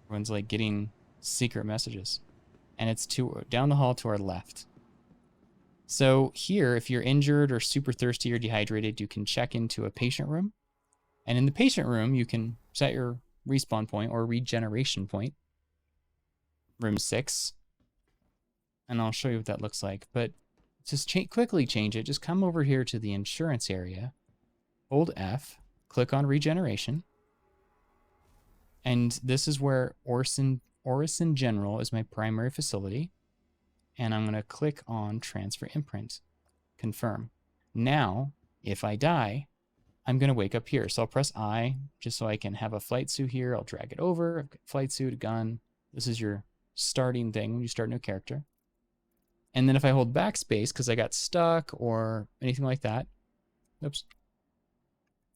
Everyone's like getting secret messages. And it's down the hall to our left. So here, if you're injured or super thirsty or dehydrated, you can check into a patient room. And in the patient room, you can set your respawn point or regeneration point. Room 6. And I'll show you what that looks like. But just quickly change it. Just come over here to the insurance area. Hold F. Click on regeneration. And this is where Orison General is my primary facility. And I'm going to click on transfer imprint. Confirm. Now, if I die, I'm going to wake up here. So I'll press I just so I can have a flight suit here. I'll drag it over. I've got flight suit, a gun. This is your starting thing when you start a new character. And then if I hold backspace because I got stuck or anything like that. Oops.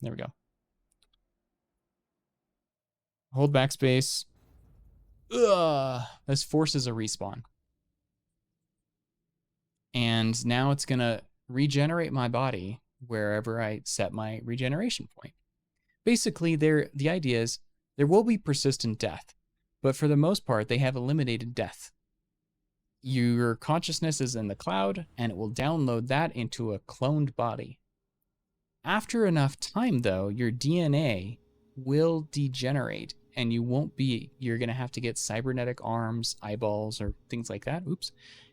There we go. Hold backspace. Ugh. This forces a respawn. And now it's going to regenerate my body wherever I set my regeneration point. Basically, the idea is there will be persistent death, but for the most part, they have eliminated death. Your consciousness is in the cloud, and it will download that into a cloned body. After enough time, though, your DNA will degenerate, and you're going to have to get cybernetic arms, eyeballs, or things like that. Oops.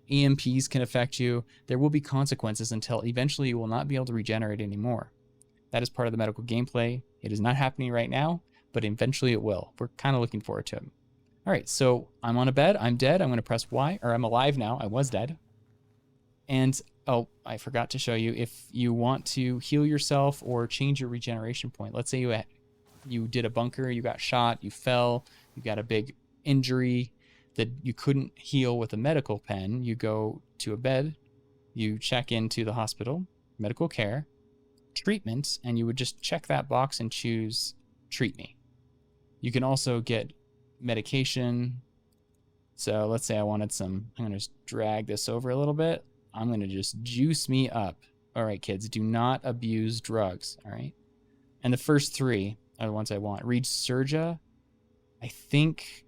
EMPs can affect you. There will be consequences until eventually you will not be able to regenerate anymore. That is part of the medical gameplay. It is not happening right now, but eventually it will. We're kind of looking forward to it. All right, so I'm on a bed. I'm dead. I'm going to press Y, or I'm alive now. I was dead. And, oh, I forgot to show you. If you want to heal yourself or change your regeneration point, let's say you did a bunker, you got shot, you fell, you got a big injury that you couldn't heal with a medical pen, you go to a bed, you check into the hospital, medical care, treatment, and you would just check that box and choose treat me. You can also get medication. So let's say I wanted some, I'm going to just drag this over a little bit. I'm going to just juice me up. All right, kids, do not abuse drugs. All right. And the first 3 are the ones I want. Read Surja, I think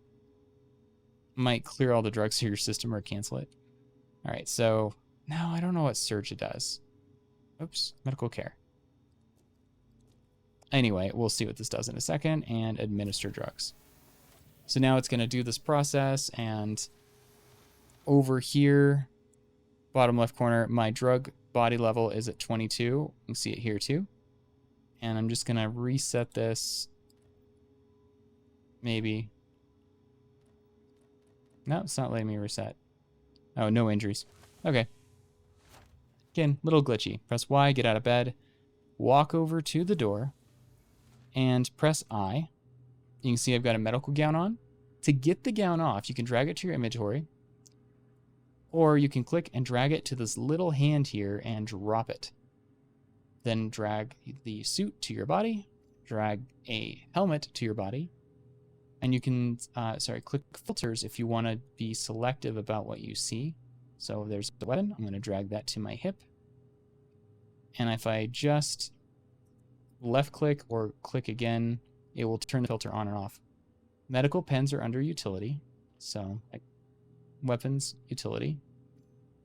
might clear all the drugs to your system or cancel it. All right, so now I don't know what Surja does. Oops, medical care. Anyway, we'll see what this does in a second, and administer drugs. So now it's going to do this process, and over here, bottom left corner, my drug body level is at 22. You can see it here too. And I'm just going to reset this. Maybe. No, it's not letting me reset. Oh, no injuries. Okay. Again, little glitchy. Press Y, get out of bed, walk over to the door, and press I. You can see I've got a medical gown on. To get the gown off, you can drag it to your inventory, or you can click and drag it to this little hand here and drop it. Then drag the suit to your body, drag a helmet to your body, and you can, click filters if you want to be selective about what you see. So there's the weapon. I'm going to drag that to my hip. And if I just left click or click again, it will turn the filter on and off. Medical pens are under utility. So weapons, utility.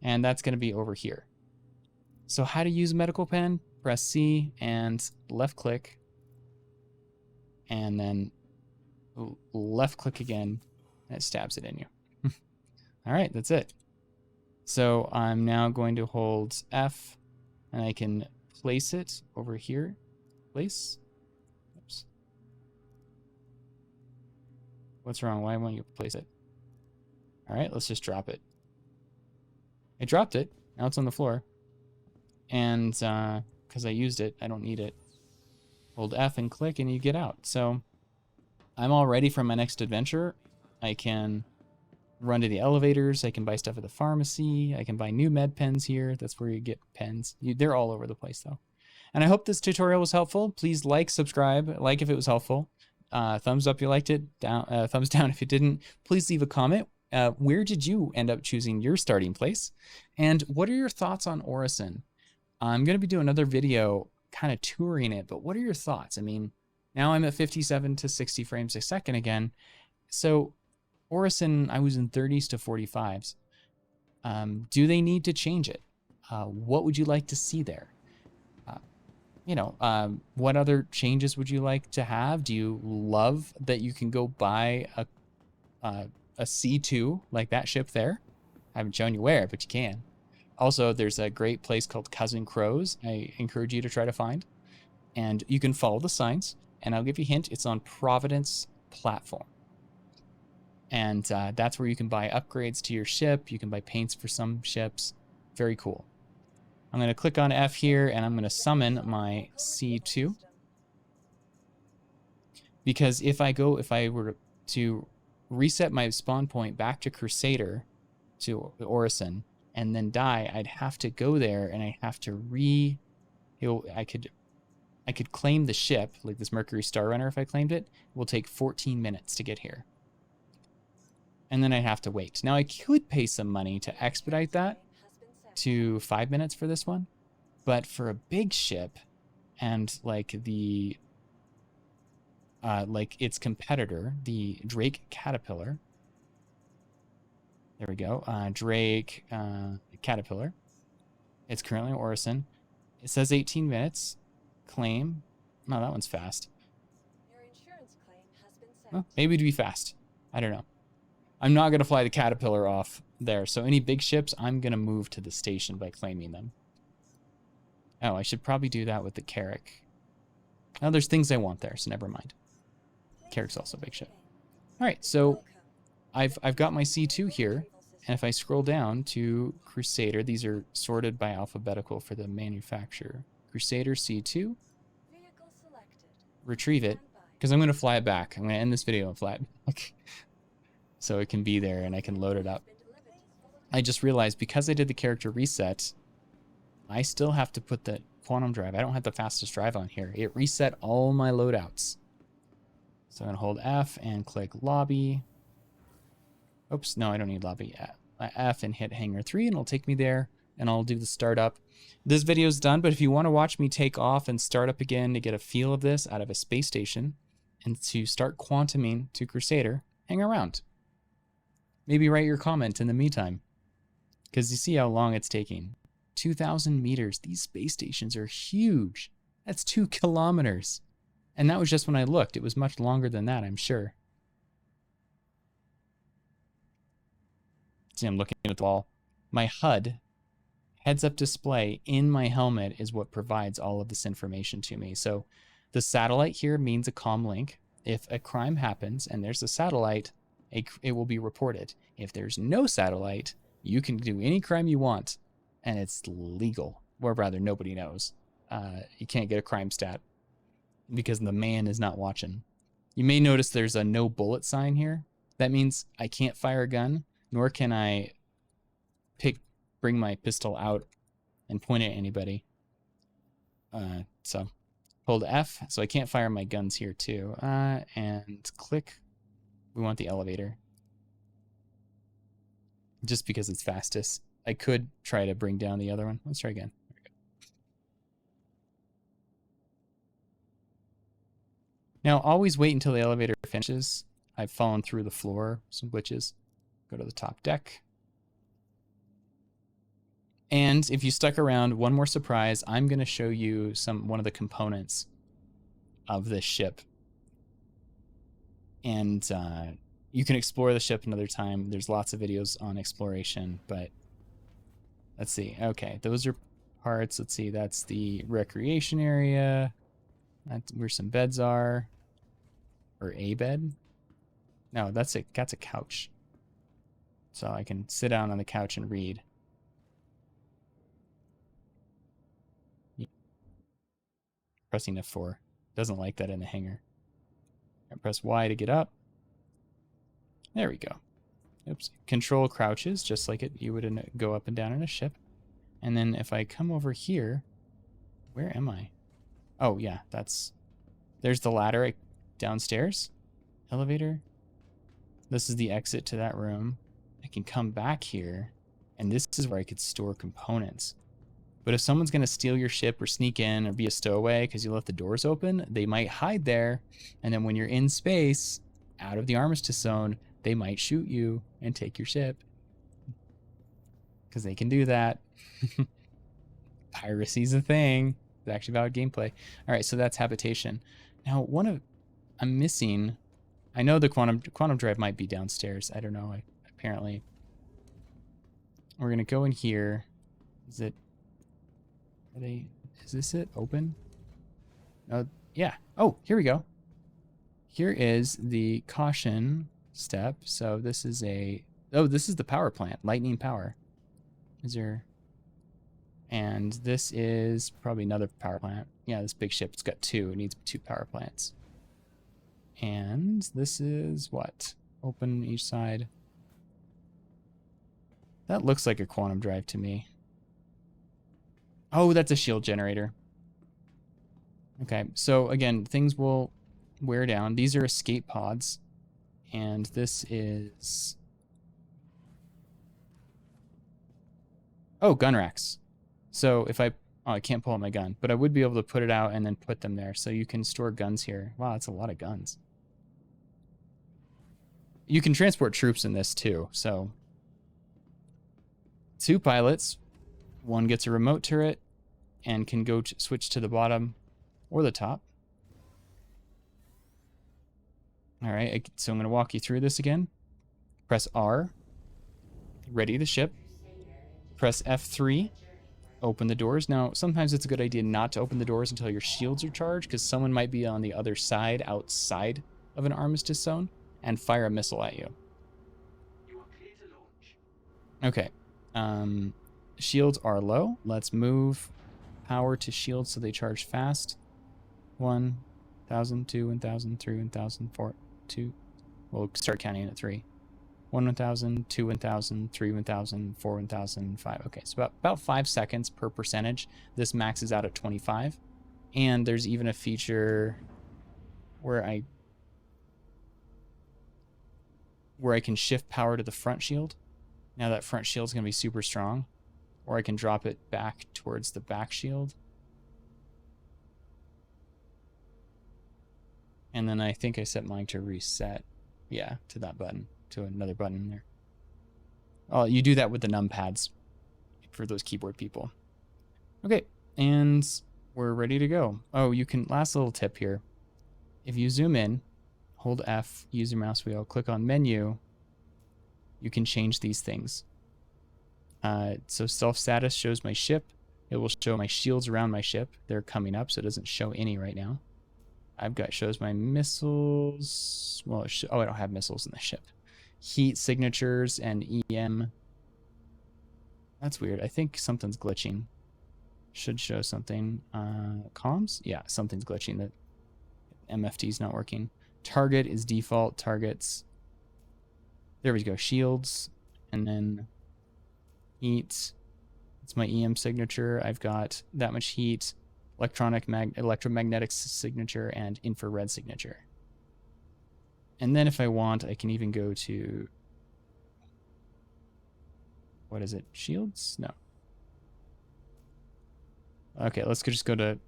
And that's going to be over here. So how to use a medical pen? Press C and left click. And then left click again, and it stabs it in you. All right, that's it. So I'm now going to hold F, and I can place it over here. Place. Oops. What's wrong? Why won't you place it? All right, let's just drop it. I dropped it. Now it's on the floor. And because I used it, I don't need it. Hold F and click, and you get out. So I'm all ready for my next adventure. I can run to the elevators. I can buy stuff at the pharmacy. I can buy new med pens here. That's where you get pens. They're all over the place, though. And I hope this tutorial was helpful. Please like, subscribe, like if it was helpful. Thumbs up if you liked it. Thumbs down if you didn't. Please leave a comment. Where did you end up choosing your starting place? And what are your thoughts on Orison? I'm going to be doing another video kind of touring it, but what are your thoughts? I mean, now I'm at 57 to 60 frames a second again. So Orison, I was in 30s to 45s. Do they need to change it? What would you like to see there? what other changes would you like to have? Do you love that you can go buy a C2 like that ship there? I haven't shown you where, but you can. Also, there's a great place called Cousin Crows I encourage you to try to find. And you can follow the signs, and I'll give you a hint. It's on Providence platform. And that's where you can buy upgrades to your ship. You can buy paints for some ships. Very cool. I'm going to click on F here, and I'm going to summon my C2. Because if I were to reset my spawn point back to Crusader, to Orison, and then die, I'd have to go there, and I have to I could claim the ship, like this Mercury Star Runner if I claimed it. It will take 14 minutes to get here. And then I'd have to wait. Now I could pay some money to expedite that to 5 minutes for this one. But for a big ship and like its competitor, the Drake Caterpillar. There we go. Drake Caterpillar. It's currently Orison. It says 18 minutes. Claim. No, that one's fast. Your insurance claim has been sent. Well, maybe it'd be fast. I don't know. I'm not going to fly the Caterpillar off there. So any big ships, I'm going to move to the station by claiming them. Oh, I should probably do that with the Carrack. Oh, there's things I want there, so never mind. Carrack's also a big ship. All right, so I've got my C2 here. And if I scroll down to Crusader, these are sorted by alphabetical for the manufacturer. Crusader C2. Retrieve it, because I'm going to fly it back. I'm going to end this video and fly it back. So it can be there and I can load it up. I just realized because I did the character reset, I still have to put the quantum drive. I don't have the fastest drive on here. It reset all my loadouts. So I'm going to hold F and click lobby. Oops, no, I don't need lobby. F and hit hangar 3 and it'll take me there and I'll do the startup. This video's done, but if you want to watch me take off and start up again to get a feel of this out of a space station and to start quantuming to Crusader, hang around. Maybe write your comment in the meantime, because you see how long it's taking. 2,000 meters. These space stations are huge. That's 2 kilometers. And that was just when I looked. It was much longer than that, I'm sure. See, I'm looking at the wall. My HUD, heads-up display in my helmet, is what provides all of this information to me. So the satellite here means a comm link. If a crime happens and there's a satellite, it will be reported. If there's no satellite, you can do any crime you want, and it's legal. Or rather, nobody knows. You can't get a crime stat because the man is not watching. You may notice there's a no bullet sign here. That means I can't fire a gun, nor can I bring my pistol out and point it at anybody. So hold F, so I can't fire my guns here too. And click. We want the elevator. Just because it's fastest. I could try to bring down the other one. Let's try again. There we go. Now, always wait until the elevator finishes. I've fallen through the floor, some glitches. Go to the top deck. And if you stuck around, one more surprise, I'm going to show you one of the components of this ship. And you can explore the ship another time. There's lots of videos on exploration, but let's see. Okay, those are parts. Let's see, that's the recreation area. That's where some beds are. Or a bed? No, that's a couch. So I can sit down on the couch and read. Pressing F4. Doesn't like that in the hangar. I press Y to get up. There we go. Oops. Control crouches, just like you would go up and down in a ship. And then if I come over here, where am I? Oh, yeah, there's the ladder downstairs. Elevator. This is the exit to that room. I can come back here, and this is where I could store components. But if someone's going to steal your ship or sneak in or be a stowaway because you left the doors open, they might hide there. And then when you're in space, out of the armistice zone, they might shoot you and take your ship. Because they can do that. Piracy's a thing. actually valid gameplay. All right, so that's habitation. Now, I'm missing. I know the quantum drive might be downstairs. I don't know. Apparently, we're gonna go in here. Is it? Is this it? Open? Yeah. Oh, here we go. Here is the caution step. So this is this is the power plant, lightning power. Is there? And this is probably another power plant. Yeah, this big ship, it's got two. It needs 2 power plants. And this is what? Open each side. That looks like a quantum drive to me. Oh, that's a shield generator. Okay, so again, things will wear down. These are escape pods. And this is... Oh, gun racks. So if I can't pull out my gun, but I would be able to put it out and then put them there. So you can store guns here. Wow, that's a lot of guns. You can transport troops in this too. So 2 pilots, one gets a remote turret and can go switch to the bottom or the top. All right, so I'm going to walk you through this again. Press R, ready the ship. Press F3, open the doors. Now, sometimes it's a good idea not to open the doors until your shields are charged, because someone might be on the other side, outside of an armistice zone, and fire a missile at you. You are clear to launch. Okay. Shields are low. Let's move power to shields so they charge fast. 1,000, 2, 1,000, 3, 1,000, 4, 2. We'll start counting at 3. 1, 1,000, 2, 1,000, 3, 1,000, 4, 1,000, 5. Okay, so about 5 seconds per percentage. This maxes out at 25. And there's even a feature where I can shift power to the front shield. Now that front shield's going to be super strong. Or I can drop it back towards the back shield. And then I think I set mine to reset. Yeah, to that button. To another button there. Oh, you do that with the numpads for those keyboard people. Okay, and we're ready to go. Oh, you can, last little tip here. If you zoom in, hold F, use your mouse wheel, click on menu, you can change these things. So self status shows my ship. It will show my shields around my ship. They're coming up, so it doesn't show any right now. Shows my missiles. Well, I don't have missiles in the ship. Heat signatures and EM. That's weird. I think something's glitching. Should show something. Comms? Yeah, something's glitching. That MFT's not working. Target is default. Targets. There we go. Shields. And then heat. It's my EM signature. I've got that much heat. Electromagnetic signature and infrared signature. And then if I want, I can even go to, what is it? Shields? No. Okay, let's just go to,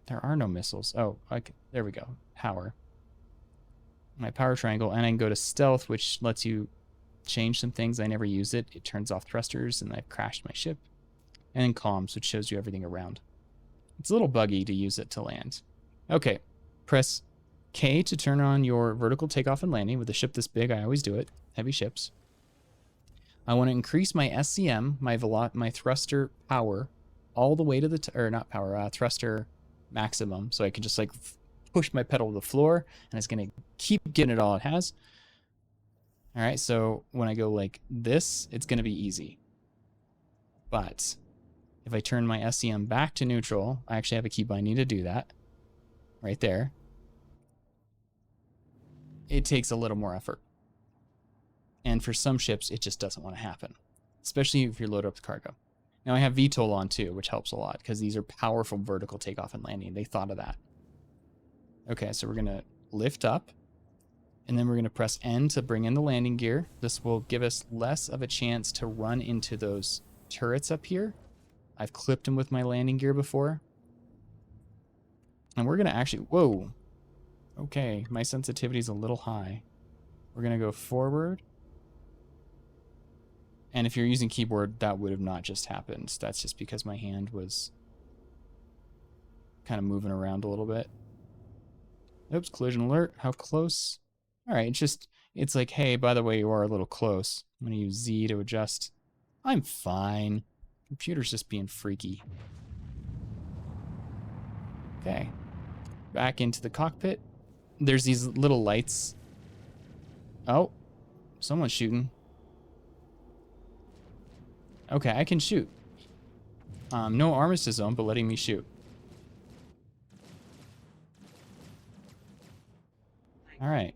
there are no missiles. Oh, okay, there we go. Power. My power triangle, and I can go to stealth, which lets you change some things. I never use it. It turns off thrusters, and I've crashed my ship. And then comms, which shows you everything around. It's a little buggy to use it to land. Okay, press K to turn on your vertical takeoff and landing. With a ship this big, I always do it. Heavy ships. I want to increase my SCM, my thruster power, all the way to the thruster maximum, so I can just like push my pedal to the floor, and it's gonna keep getting it all it has. All right, so when I go like this, it's gonna be easy. But if I turn my SCM back to neutral, I actually have a key binding to do that. Right there. It takes a little more effort. And for some ships, it just doesn't want to happen. Especially if you're loaded up with cargo. Now I have VTOL on too, which helps a lot, because these are powerful vertical takeoff and landing. They thought of that. Okay, so we're going to lift up. And then we're going to press N to bring in the landing gear. This will give us less of a chance to run into those turrets up here. I've clipped them with my landing gear before. And we're going to actually... Whoa. Okay, my sensitivity is a little high. We're going to go forward. And if you're using keyboard, that would have not just happened. That's just because my hand was kind of moving around a little bit. Oops, collision alert. How close? All right, it's like, hey, by the way, you are a little close. I'm gonna use Z to adjust. I'm fine. Computer's just being freaky. Okay. Back into the cockpit. There's these little lights. Oh, someone's shooting. Okay, I can shoot. No armistice zone, but letting me shoot. All right.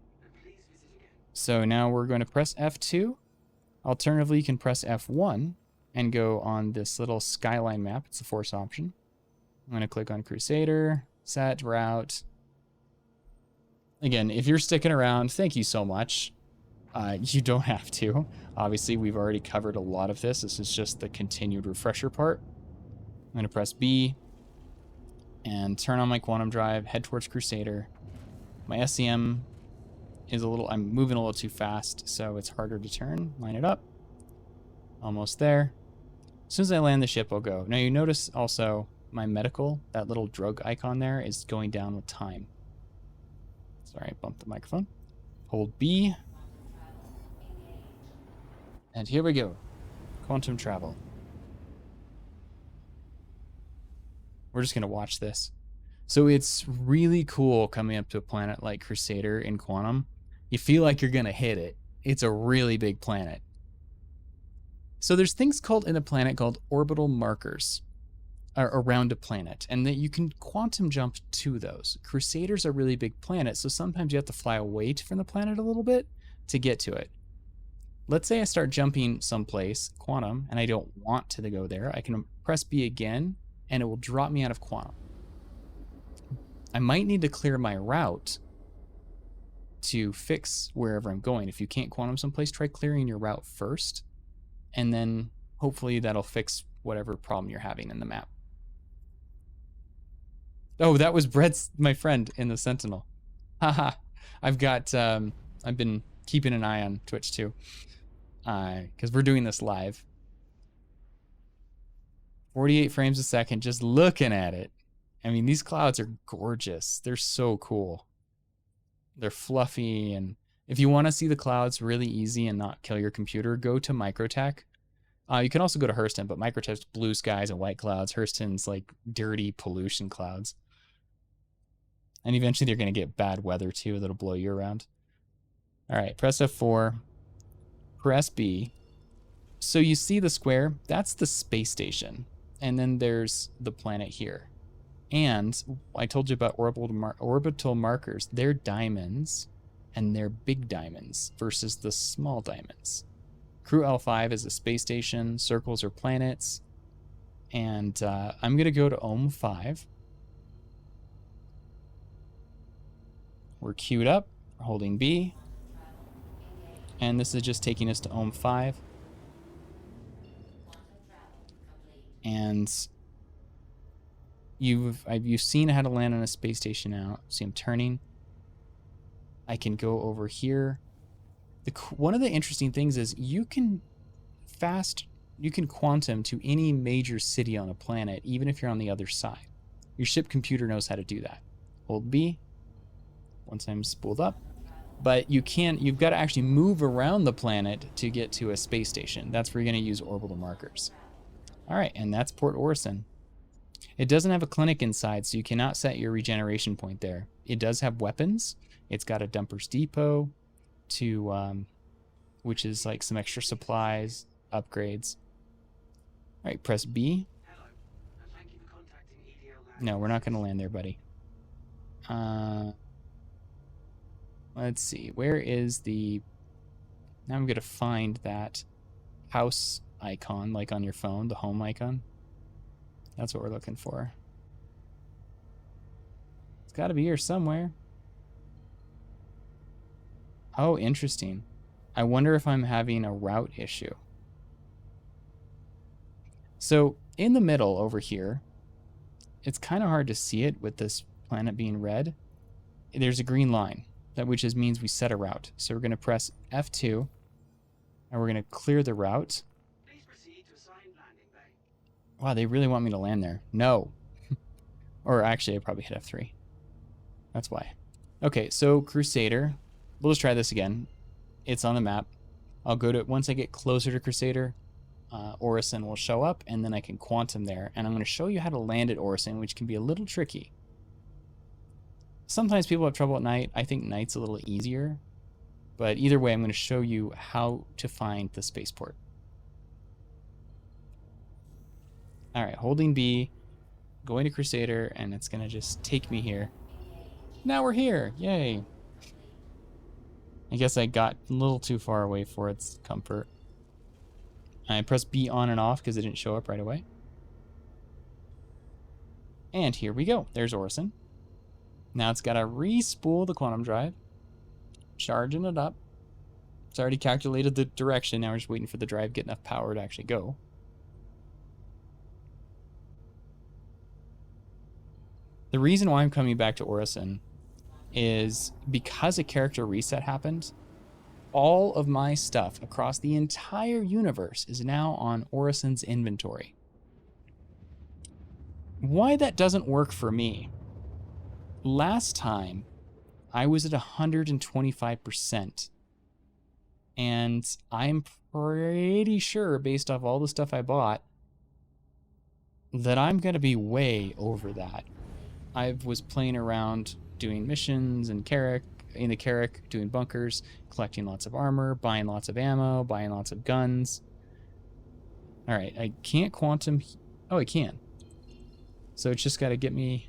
So now we're going to press F2. Alternatively, you can press F1 and go on this little skyline map. It's the force option. I'm going to click on Crusader, set, route. Again, if you're sticking around, thank you so much. You don't have to. Obviously, we've already covered a lot of this. This is just the continued refresher part. I'm going to press B and turn on my quantum drive, head towards Crusader. My SCM is I'm moving a little too fast, so it's harder to turn. Line it up. Almost there. As soon as I land the ship, I'll go. Now you notice also my medical, that little drug icon there, is going down with time. Sorry, I bumped the microphone. Hold B. And here we go. Quantum travel. We're just going to watch this. So it's really cool coming up to a planet like Crusader in Quantum. You feel like you're going to hit it. It's a really big planet. So there's things in a planet called orbital markers around a planet, and that you can quantum jump to those. Crusader's a really big planet, so sometimes you have to fly away from the planet a little bit to get to it. Let's say I start jumping someplace, quantum, and I don't want to go there. I can press B again, and it will drop me out of quantum. I might need to clear my route to fix wherever I'm going. If you can't quantum someplace, try clearing your route first, and then hopefully that'll fix whatever problem you're having in the map. Oh, that was Brett's, my friend, in the Sentinel. Haha. I've been keeping an eye on Twitch too, because we're doing this live. 48 frames a second, just looking at it. I mean, these clouds are gorgeous. They're so cool. They're fluffy, and if you want to see the clouds really easy and not kill your computer, go to Microtech. You can also go to Hurston, but Microtech's blue skies and white clouds. Hurston's like dirty pollution clouds. And eventually they're going to get bad weather too that'll blow you around. All right, press F4, press B. So you see the square? That's the space station. And then there's the planet here. And I told you about orbital markers. They're diamonds, and they're big diamonds versus the small diamonds. Crew L5 is a space station. Circles are planets. And I'm going to go to Ohm 5. We're queued up, holding B. And this is just taking us to Ohm 5. And you've seen how to land on a space station now. See, I'm turning. I can go over here. One of the interesting things is you can quantum to any major city on a planet, even if you're on the other side. Your ship computer knows how to do that. Hold B once I'm spooled up. But you've got to actually move around the planet to get to a space station. That's where you're going to use orbital markers. All right, and that's Port Orison. It doesn't have a clinic inside, so you cannot set your regeneration point there. It does have weapons. It's got a dumpers depot, which is like some extra supplies, upgrades. All right, press B. Hello, and thank you for contacting EDL Land. No, we're not going to land there, buddy. Let's see. Where is the... Now I'm going to find that house icon, like on your phone, the home icon. That's what we're looking for. It's got to be here somewhere. Oh, interesting. I wonder if I'm having a route issue. So in the middle over here, it's kind of hard to see it with this planet being red. There's a green line, which means we set a route. So we're going to press F2, and we're going to clear the route. Please proceed to assigned landing bay. Wow, they really want me to land there. No. Or actually, I probably hit F3. That's why. Okay, so Crusader. We'll just try this again. It's on the map. I'll go to, once I get closer to Crusader, Orison will show up, and then I can quantum there. And I'm going to show you how to land at Orison, which can be a little tricky. Sometimes people have trouble at night. I think night's a little easier. But either way, I'm going to show you how to find the spaceport. All right, holding B, going to Crusader, and it's going to just take me here. Now we're here. Yay. I guess I got a little too far away for its comfort. I pressed B on and off because it didn't show up right away. And here we go. There's Orison. Now it's got to re-spool the quantum drive. Charging it up. It's already calculated the direction. Now we're just waiting for the drive to get enough power to actually go. The reason why I'm coming back to Orison is because a character reset happened. All of my stuff across the entire universe is now on Orison's inventory. Why that doesn't work for me? Last time, I was at 125%. And I'm pretty sure, based off all the stuff I bought, that I'm going to be way over that. I was playing around doing missions and in the Carrack, doing bunkers, collecting lots of armor, buying lots of ammo, buying lots of guns. All right, I can't quantum. Oh, I can. So it's just got to get me.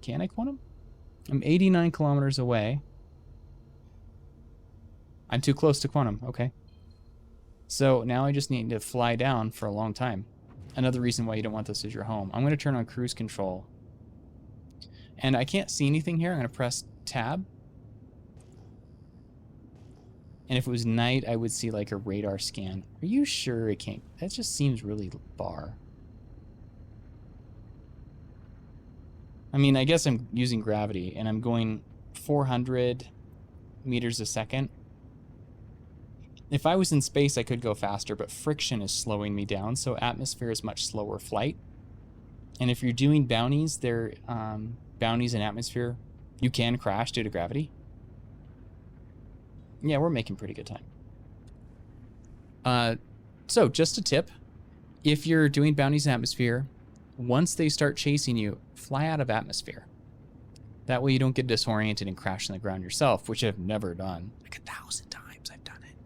Can I quantum? I'm 89 kilometers away. I'm too close to quantum. Okay. So now I just need to fly down for a long time. Another reason why you don't want this as your home. I'm going to turn on cruise control. And I can't see anything here. I'm going to press tab. And if it was night, I would see like a radar scan. Are you sure it can't? That just seems really bar. I mean, I guess I'm using gravity and I'm going 400 meters a second. If I was in space, I could go faster, but friction is slowing me down. So atmosphere is much slower flight. And if you're doing bounties, they're bounties in atmosphere, you can crash due to gravity. Yeah, we're making pretty good time. So just a tip, if you're doing bounties in atmosphere, once they start chasing you, fly out of atmosphere. That way you don't get disoriented and crash on the ground yourself, which I've never done. Like 1,000 times I've done it.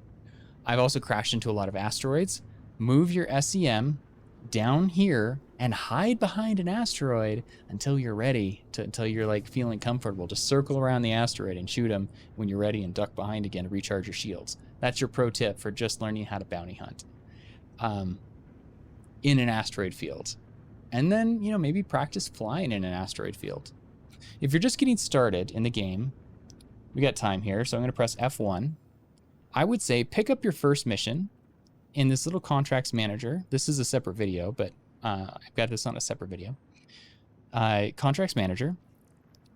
I've also crashed into a lot of asteroids. Move your SEM down here and hide behind an asteroid until you're ready, until you're like feeling comfortable. Just circle around the asteroid and shoot them when you're ready and duck behind again to recharge your shields. That's your pro tip for just learning how to bounty hunt in an asteroid field. And then, you know, maybe practice flying in an asteroid field. If you're just getting started in the game, we got time here, so I'm going to press F1. I would say pick up your first mission in this little contracts manager. This is a separate video, but I've got this on a separate video. Contracts manager.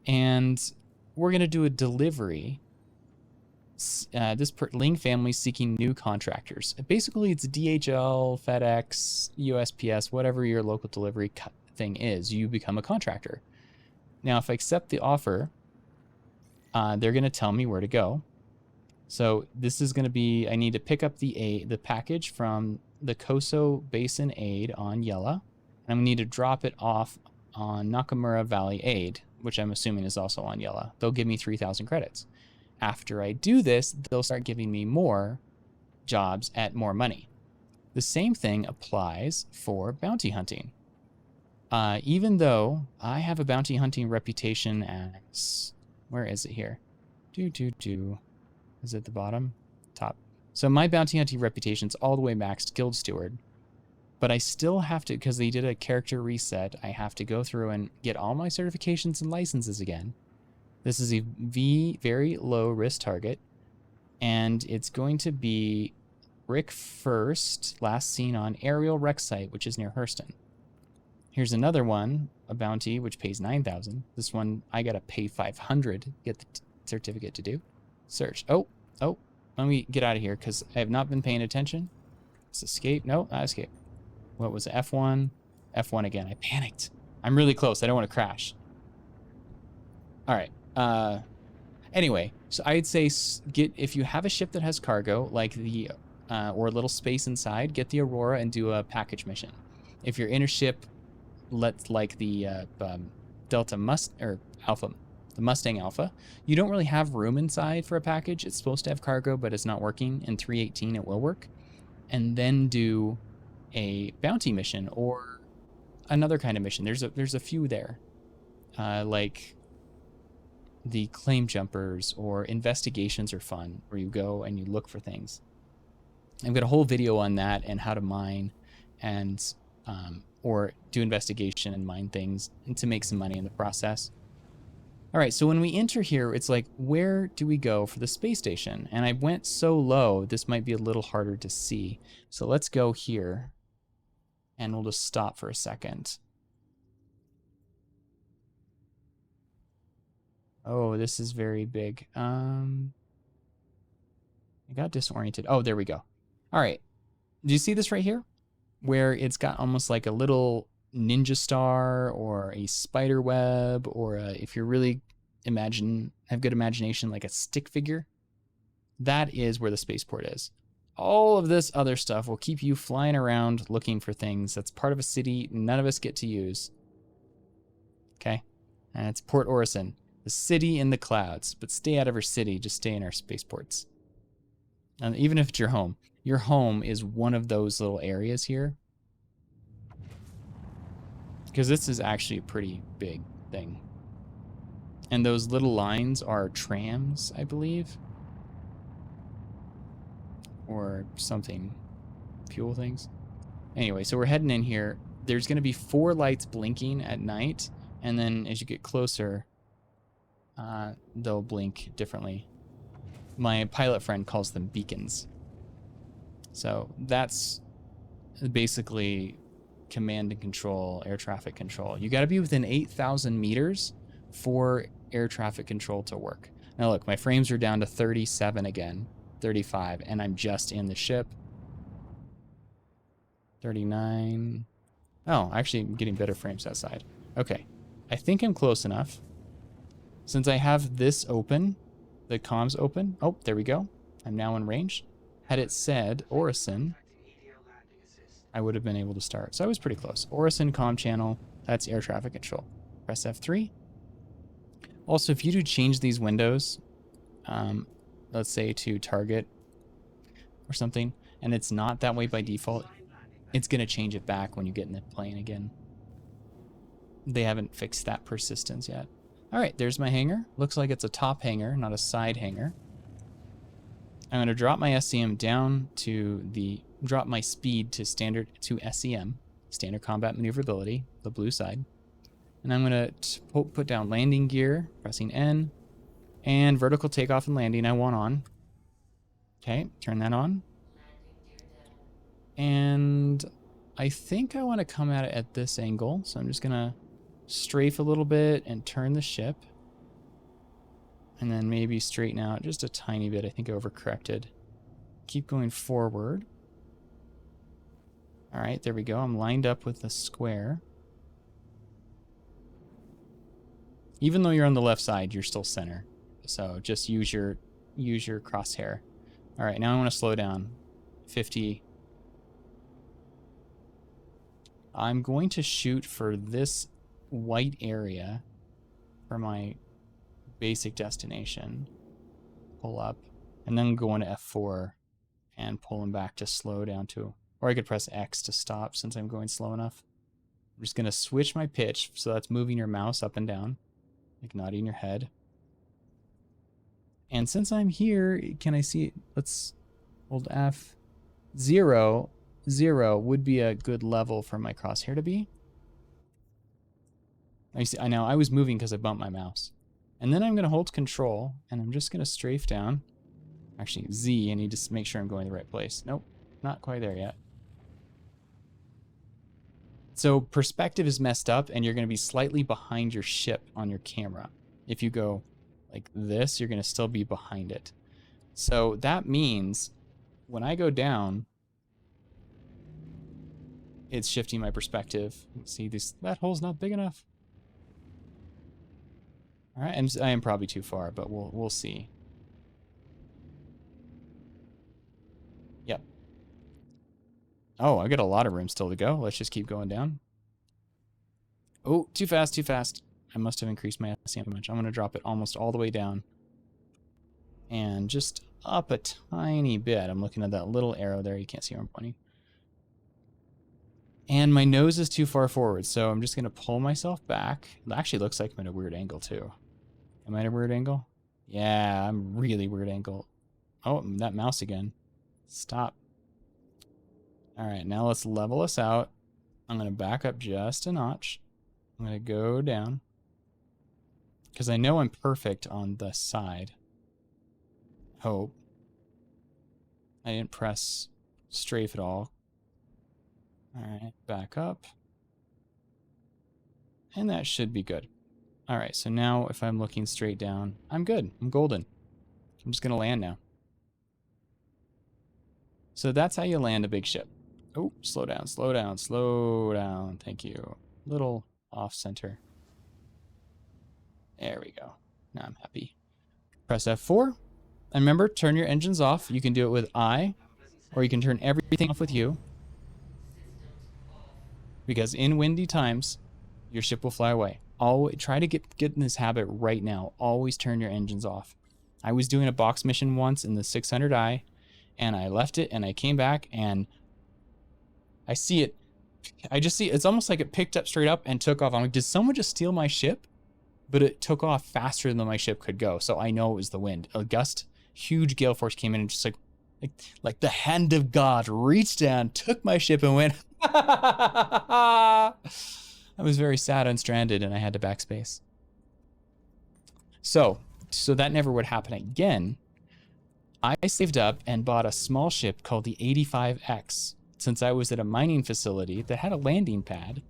And we're going to do a delivery. This Ling family seeking new contractors. Basically, it's DHL, FedEx, USPS, whatever your local delivery thing is. You become a contractor. Now, if I accept the offer, they're going to tell me where to go. So this is going to be, I need to pick up the package from the Koso Basin Aid on Yella. And I'm going to need to drop it off on Nakamura Valley Aid, which I'm assuming is also on Yella. They'll give me 3,000 credits. After I do this, they'll start giving me more jobs at more money. The same thing applies for bounty hunting. Even though I have a bounty hunting reputation as, where is it here? Is it the bottom? Top. So my bounty hunting reputation's all the way maxed Guild Steward. But I still have to, because they did a character reset, I have to go through and get all my certifications and licenses again. This is a very low risk target. And it's going to be Rick First, last seen on Aerial Wreck Site, which is near Hurston. Here's another one, a bounty, which pays 9,000. This one, I gotta pay 500 to get the certificate to do. Search. Oh, let me get out of here because I have not been paying attention. Let's escape. No, not escape. What was it? F1? F1 again. I panicked. I'm really close. I don't want to crash. All right. Anyway, so I'd say if you have a ship that has cargo, like the or a little space inside, get the Aurora and do a package mission. If you're in a ship, like the Alpha, the Mustang Alpha, you don't really have room inside for a package. It's supposed to have cargo, but it's not working. In 318, it will work. And then do a bounty mission or another kind of mission. There's a few there, like the claim jumpers or investigations are fun, where you go and you look for things. I've got a whole video on that and how to mine and or do investigation and mine things and to make some money in the process. All right, so when we enter here, it's like, where do we go for the space station? And I went so low, this might be a little harder to see. So let's go here and we'll just stop for a second. Oh, this is very big. I got disoriented. Oh, there we go. All right. Do you see this right here? Where it's got almost like a little ninja star or a spider web, or if you're really have good imagination, like a stick figure. That is where the spaceport is. All of this other stuff will keep you flying around looking for things. That's part of a city none of us get to use. Okay? And it's Port Orison. The city in the clouds, but stay out of our city, just stay in our spaceports. And even if it's your home is one of those little areas here. Because this is actually a pretty big thing. And those little lines are trams, I believe. Or something. Fuel things. Anyway, so we're heading in here. There's going to be 4 lights blinking at night. And then as you get closer, they'll blink differently. My pilot friend calls them beacons. So that's basically command and control, air traffic control. You got to be within 8,000 meters for air traffic control to work. Now look, my frames are down to 37 again, 35, and I'm just in the ship. 39. Oh, actually I'm getting better frames outside. Okay, I think I'm close enough. Since I have this open, the comms open. Oh, there we go. I'm now in range. Had it said Orison, I would have been able to start. So I was pretty close. Orison comm channel, that's air traffic control. Press F3. Also, if you do change these windows, let's say to target or something, and it's not that way by default, it's going to change it back when you get in the plane again. They haven't fixed that persistence yet. All right, there's my hangar. Looks like it's a top hangar, not a side hangar. I'm going to drop my SCM down to drop my speed to SCM, standard combat maneuverability, the blue side. And I'm going to put down landing gear, pressing N, and vertical takeoff and landing I want on. Okay, turn that on. And I think I want to come at it at this angle, so I'm just going to strafe a little bit and turn the ship. And then maybe straighten out just a tiny bit. I think I overcorrected. Keep going forward. All right, there we go. I'm lined up with the square. Even though you're on the left side, you're still center. So just use your crosshair. All right, now I want to slow down. 50. I'm going to shoot for this white area for my basic destination. Pull up, and then go into F4 and pull him back to slow down to, or I could press X to stop since I'm going slow enough. I'm just gonna switch my pitch, so that's moving your mouse up and down, like nodding your head. And since I'm here, can I see it? Let's hold F. 0, 0 would be a good level for my crosshair to be. I know I was moving because I bumped my mouse. And then I'm going to hold control, and I'm just going to strafe down. Actually, Z, I need to make sure I'm going the right place. Nope, not quite there yet. So perspective is messed up, and you're going to be slightly behind your ship on your camera. If you go like this, you're going to still be behind it. So that means when I go down, it's shifting my perspective. See, that hole's not big enough. All right, I am probably too far, but we'll see. Yep. Oh, I got a lot of room still to go. Let's just keep going down. Oh, too fast, too fast. I must have increased my SCM too much. I'm going to drop it almost all the way down. And just up a tiny bit. I'm looking at that little arrow there. You can't see where I'm pointing. And my nose is too far forward, so I'm just going to pull myself back. It actually looks like I'm at a weird angle, too. Am I at a weird angle? Yeah, I'm really weird angle. Oh, that mouse again. Stop. All right, now let's level us out. I'm going to back up just a notch. I'm going to go down. Because I know I'm perfect on the side. Hope. I didn't press strafe at all. Alright, back up. And that should be good. Alright, so now if I'm looking straight down, I'm good. I'm golden. I'm just going to land now. So that's how you land a big ship. Oh, slow down, slow down, slow down. Thank you. Little off center. There we go. Now I'm happy. Press F4. And remember, turn your engines off. You can do it with I, or you can turn everything off with U. Because in windy times, your ship will fly away. Always try to get in this habit right now. Always turn your engines off. I was doing a box mission once in the 600i, and I left it, and I came back, and I see it. I just see it's almost like it picked up straight up and took off. I'm like, did someone just steal my ship? But it took off faster than my ship could go, so I know it was the wind. A gust, huge gale force came in and just like the hand of God reached down, took my ship and went. I was very sad and stranded, and I had to backspace. So that never would happen again. I saved up and bought a small ship called the 85X, since I was at a mining facility that had a landing pad,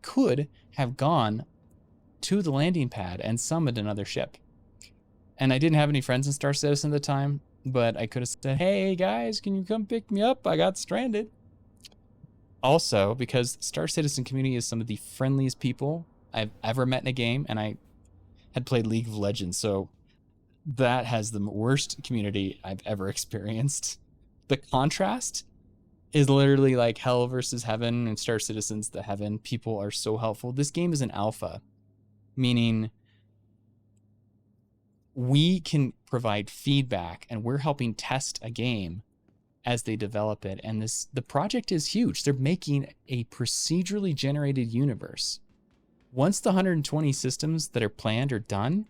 could have gone to the landing pad and summoned another ship. And I didn't have any friends in Star Citizen at the time, but I could have said, hey guys, can you come pick me up? I got stranded. Also, because Star Citizen community is some of the friendliest people I've ever met in a game, and I had played League of Legends, so that has the worst community I've ever experienced. The contrast is literally like hell versus heaven, and Star Citizen's the heaven. People are so helpful. This game is an alpha, meaning we can provide feedback, and we're helping test a game as they develop it. And the project is huge. They're making a procedurally generated universe. Once the 120 systems that are planned are done,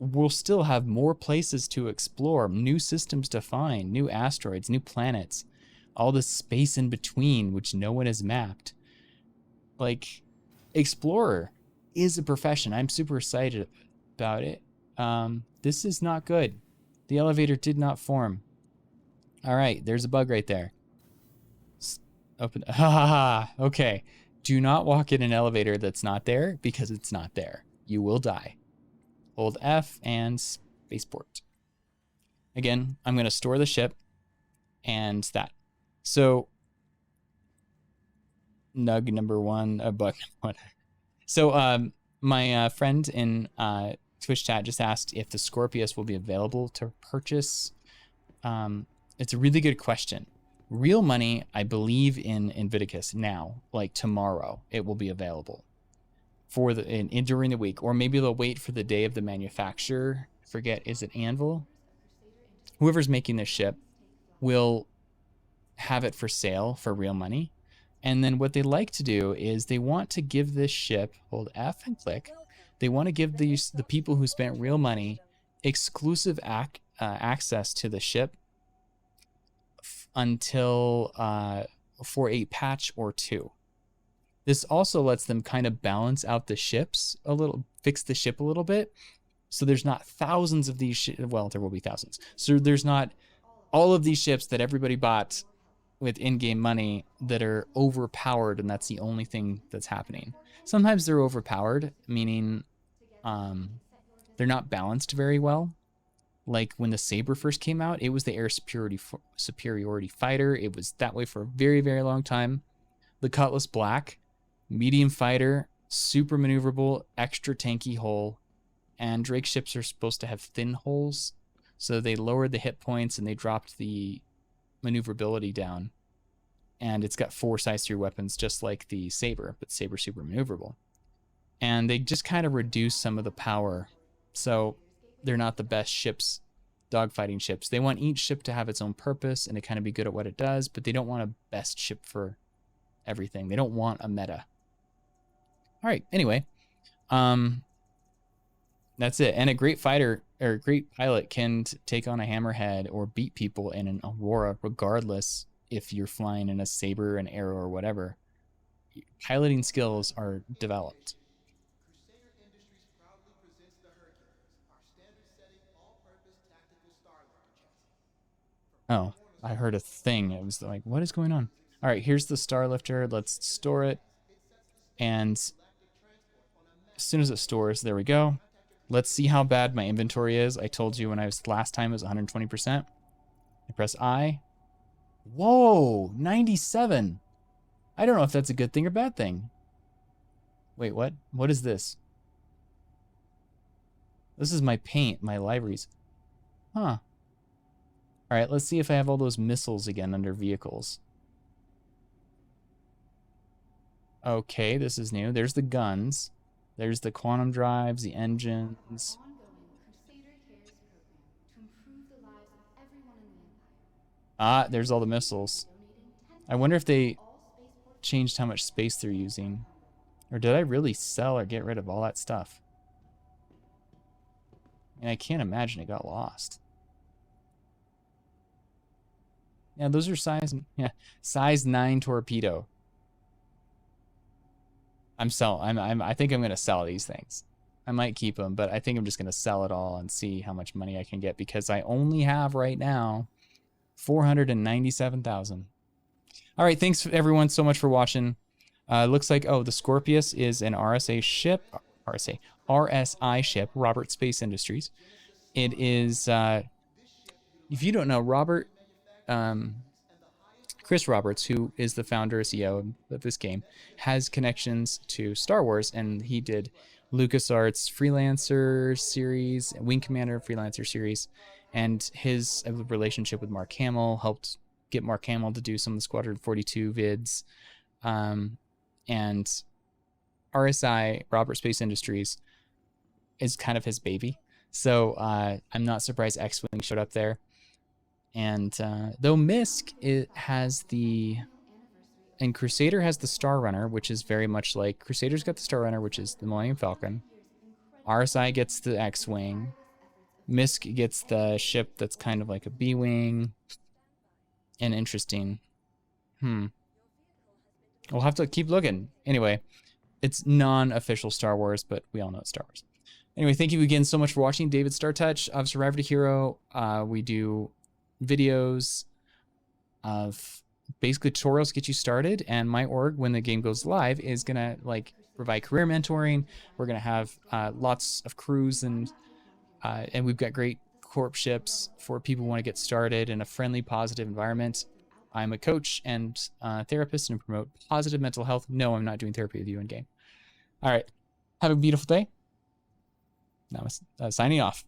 we'll still have more places to explore, new systems to find, new asteroids, new planets, all the space in between, which no one has mapped. Like, Explorer is a profession. I'm super excited about it. This is not good. The elevator did not form. All right, there's a bug right there. Open. Okay. Do not walk in an elevator that's not there, because it's not there. You will die. Hold F and spaceport. Again, I'm going to store the ship and that. So, nug number one, bug number one. So, my friend in Twitch chat just asked if the Scorpius will be available to purchase. It's a really good question. Real money, I believe in Invictus now, like tomorrow, it will be available for during the week, or maybe they'll wait for the day of the manufacturer. Forget, is it Anvil? Whoever's making this ship will have it for sale for real money. And then what they like to do is they want to give this ship, hold F and click, they want to give the people who spent real money exclusive access to the ship until for a patch or two. This also lets them kind of balance out the ships a little, fix the ship a little bit, so there's not thousands of these well, there will be thousands. So there's not all of these ships that everybody bought with in-game money that are overpowered, and that's the only thing that's happening. Sometimes they're overpowered, meaning they're not balanced very well. Like when the Saber first came out, it was the air superiority fighter. It was that way for a very, very long time. the Cutlass Black, medium fighter, super maneuverable, extra tanky hull, and Drake ships are supposed to have thin hulls, so they lowered the hit points and they dropped the maneuverability down. And it's got 4 size 3 weapons, just like the Saber, but Saber's super maneuverable. And they just kind of reduce some of the power, so they're not the best ships, dogfighting ships. They want each ship to have its own purpose and to kind of be good at what it does, but they don't want a best ship for everything. They don't want a meta. All right, anyway, that's it. And a great fighter or a great pilot can take on a hammerhead or beat people in an Aurora, regardless if you're flying in a Saber, an Arrow, or whatever. Piloting skills are developed. Crusader Industries proudly presents the Hercules, our standard-setting, all-purpose tactical starlifter chassis. Oh, I heard a thing. It was like, what is going on? All right, here's the Starlifter. Let's store it. And as soon as it stores, there we go. Let's see how bad my inventory is. I told you when I was last time it was 120%. I press I. Whoa, 97. I don't know if that's a good thing or bad thing. Wait, what? What is this? This is my paint, my libraries. Huh. All right, let's see if I have all those missiles again under vehicles. Okay, this is new. There's the guns. There's the quantum drives, the engines. Ah, there's all the missiles. I wonder if they changed how much space they're using. Or did I really sell or get rid of all that stuff? And I can't imagine it got lost. Yeah, those are size 9 torpedo. I think I'm gonna sell these things. I might keep them, but I think I'm just gonna sell it all and see how much money I can get, because I only have right now 497,000. All right, thanks everyone so much for watching. Looks like, oh, the Scorpius is an RSI ship, Robert Space Industries. It is, if you don't know, Chris Roberts, who is the founder and CEO of this game, has connections to Star Wars, and he did LucasArts Freelancer series, Wing Commander Freelancer series, and his relationship with Mark Hamill helped get Mark Hamill to do some of the Squadron 42 vids. And RSI, Robert Space Industries, is kind of his baby. So I'm not surprised X-Wing showed up there. And though MISC has and Crusader has the Star Runner, which is very much like, Crusader's got the Star Runner, which is the Millennium Falcon. RSI gets the X-Wing. MISC gets the ship that's kind of like a B-Wing. And interesting. We'll have to keep looking. Anyway, it's non-official Star Wars, but we all know it's Star Wars. Anyway, thank you again so much for watching. David StarTouch of Survivor to Hero. We do videos of basically tutorials to get you started, and my org, when the game goes live, is gonna provide career mentoring. We're gonna have lots of crews, and we've got great corp ships for people who want to get started in a friendly, positive environment. I'm a coach and therapist and promote positive mental health. No, I'm not doing therapy with you in game. All right, have a beautiful day. Now signing off.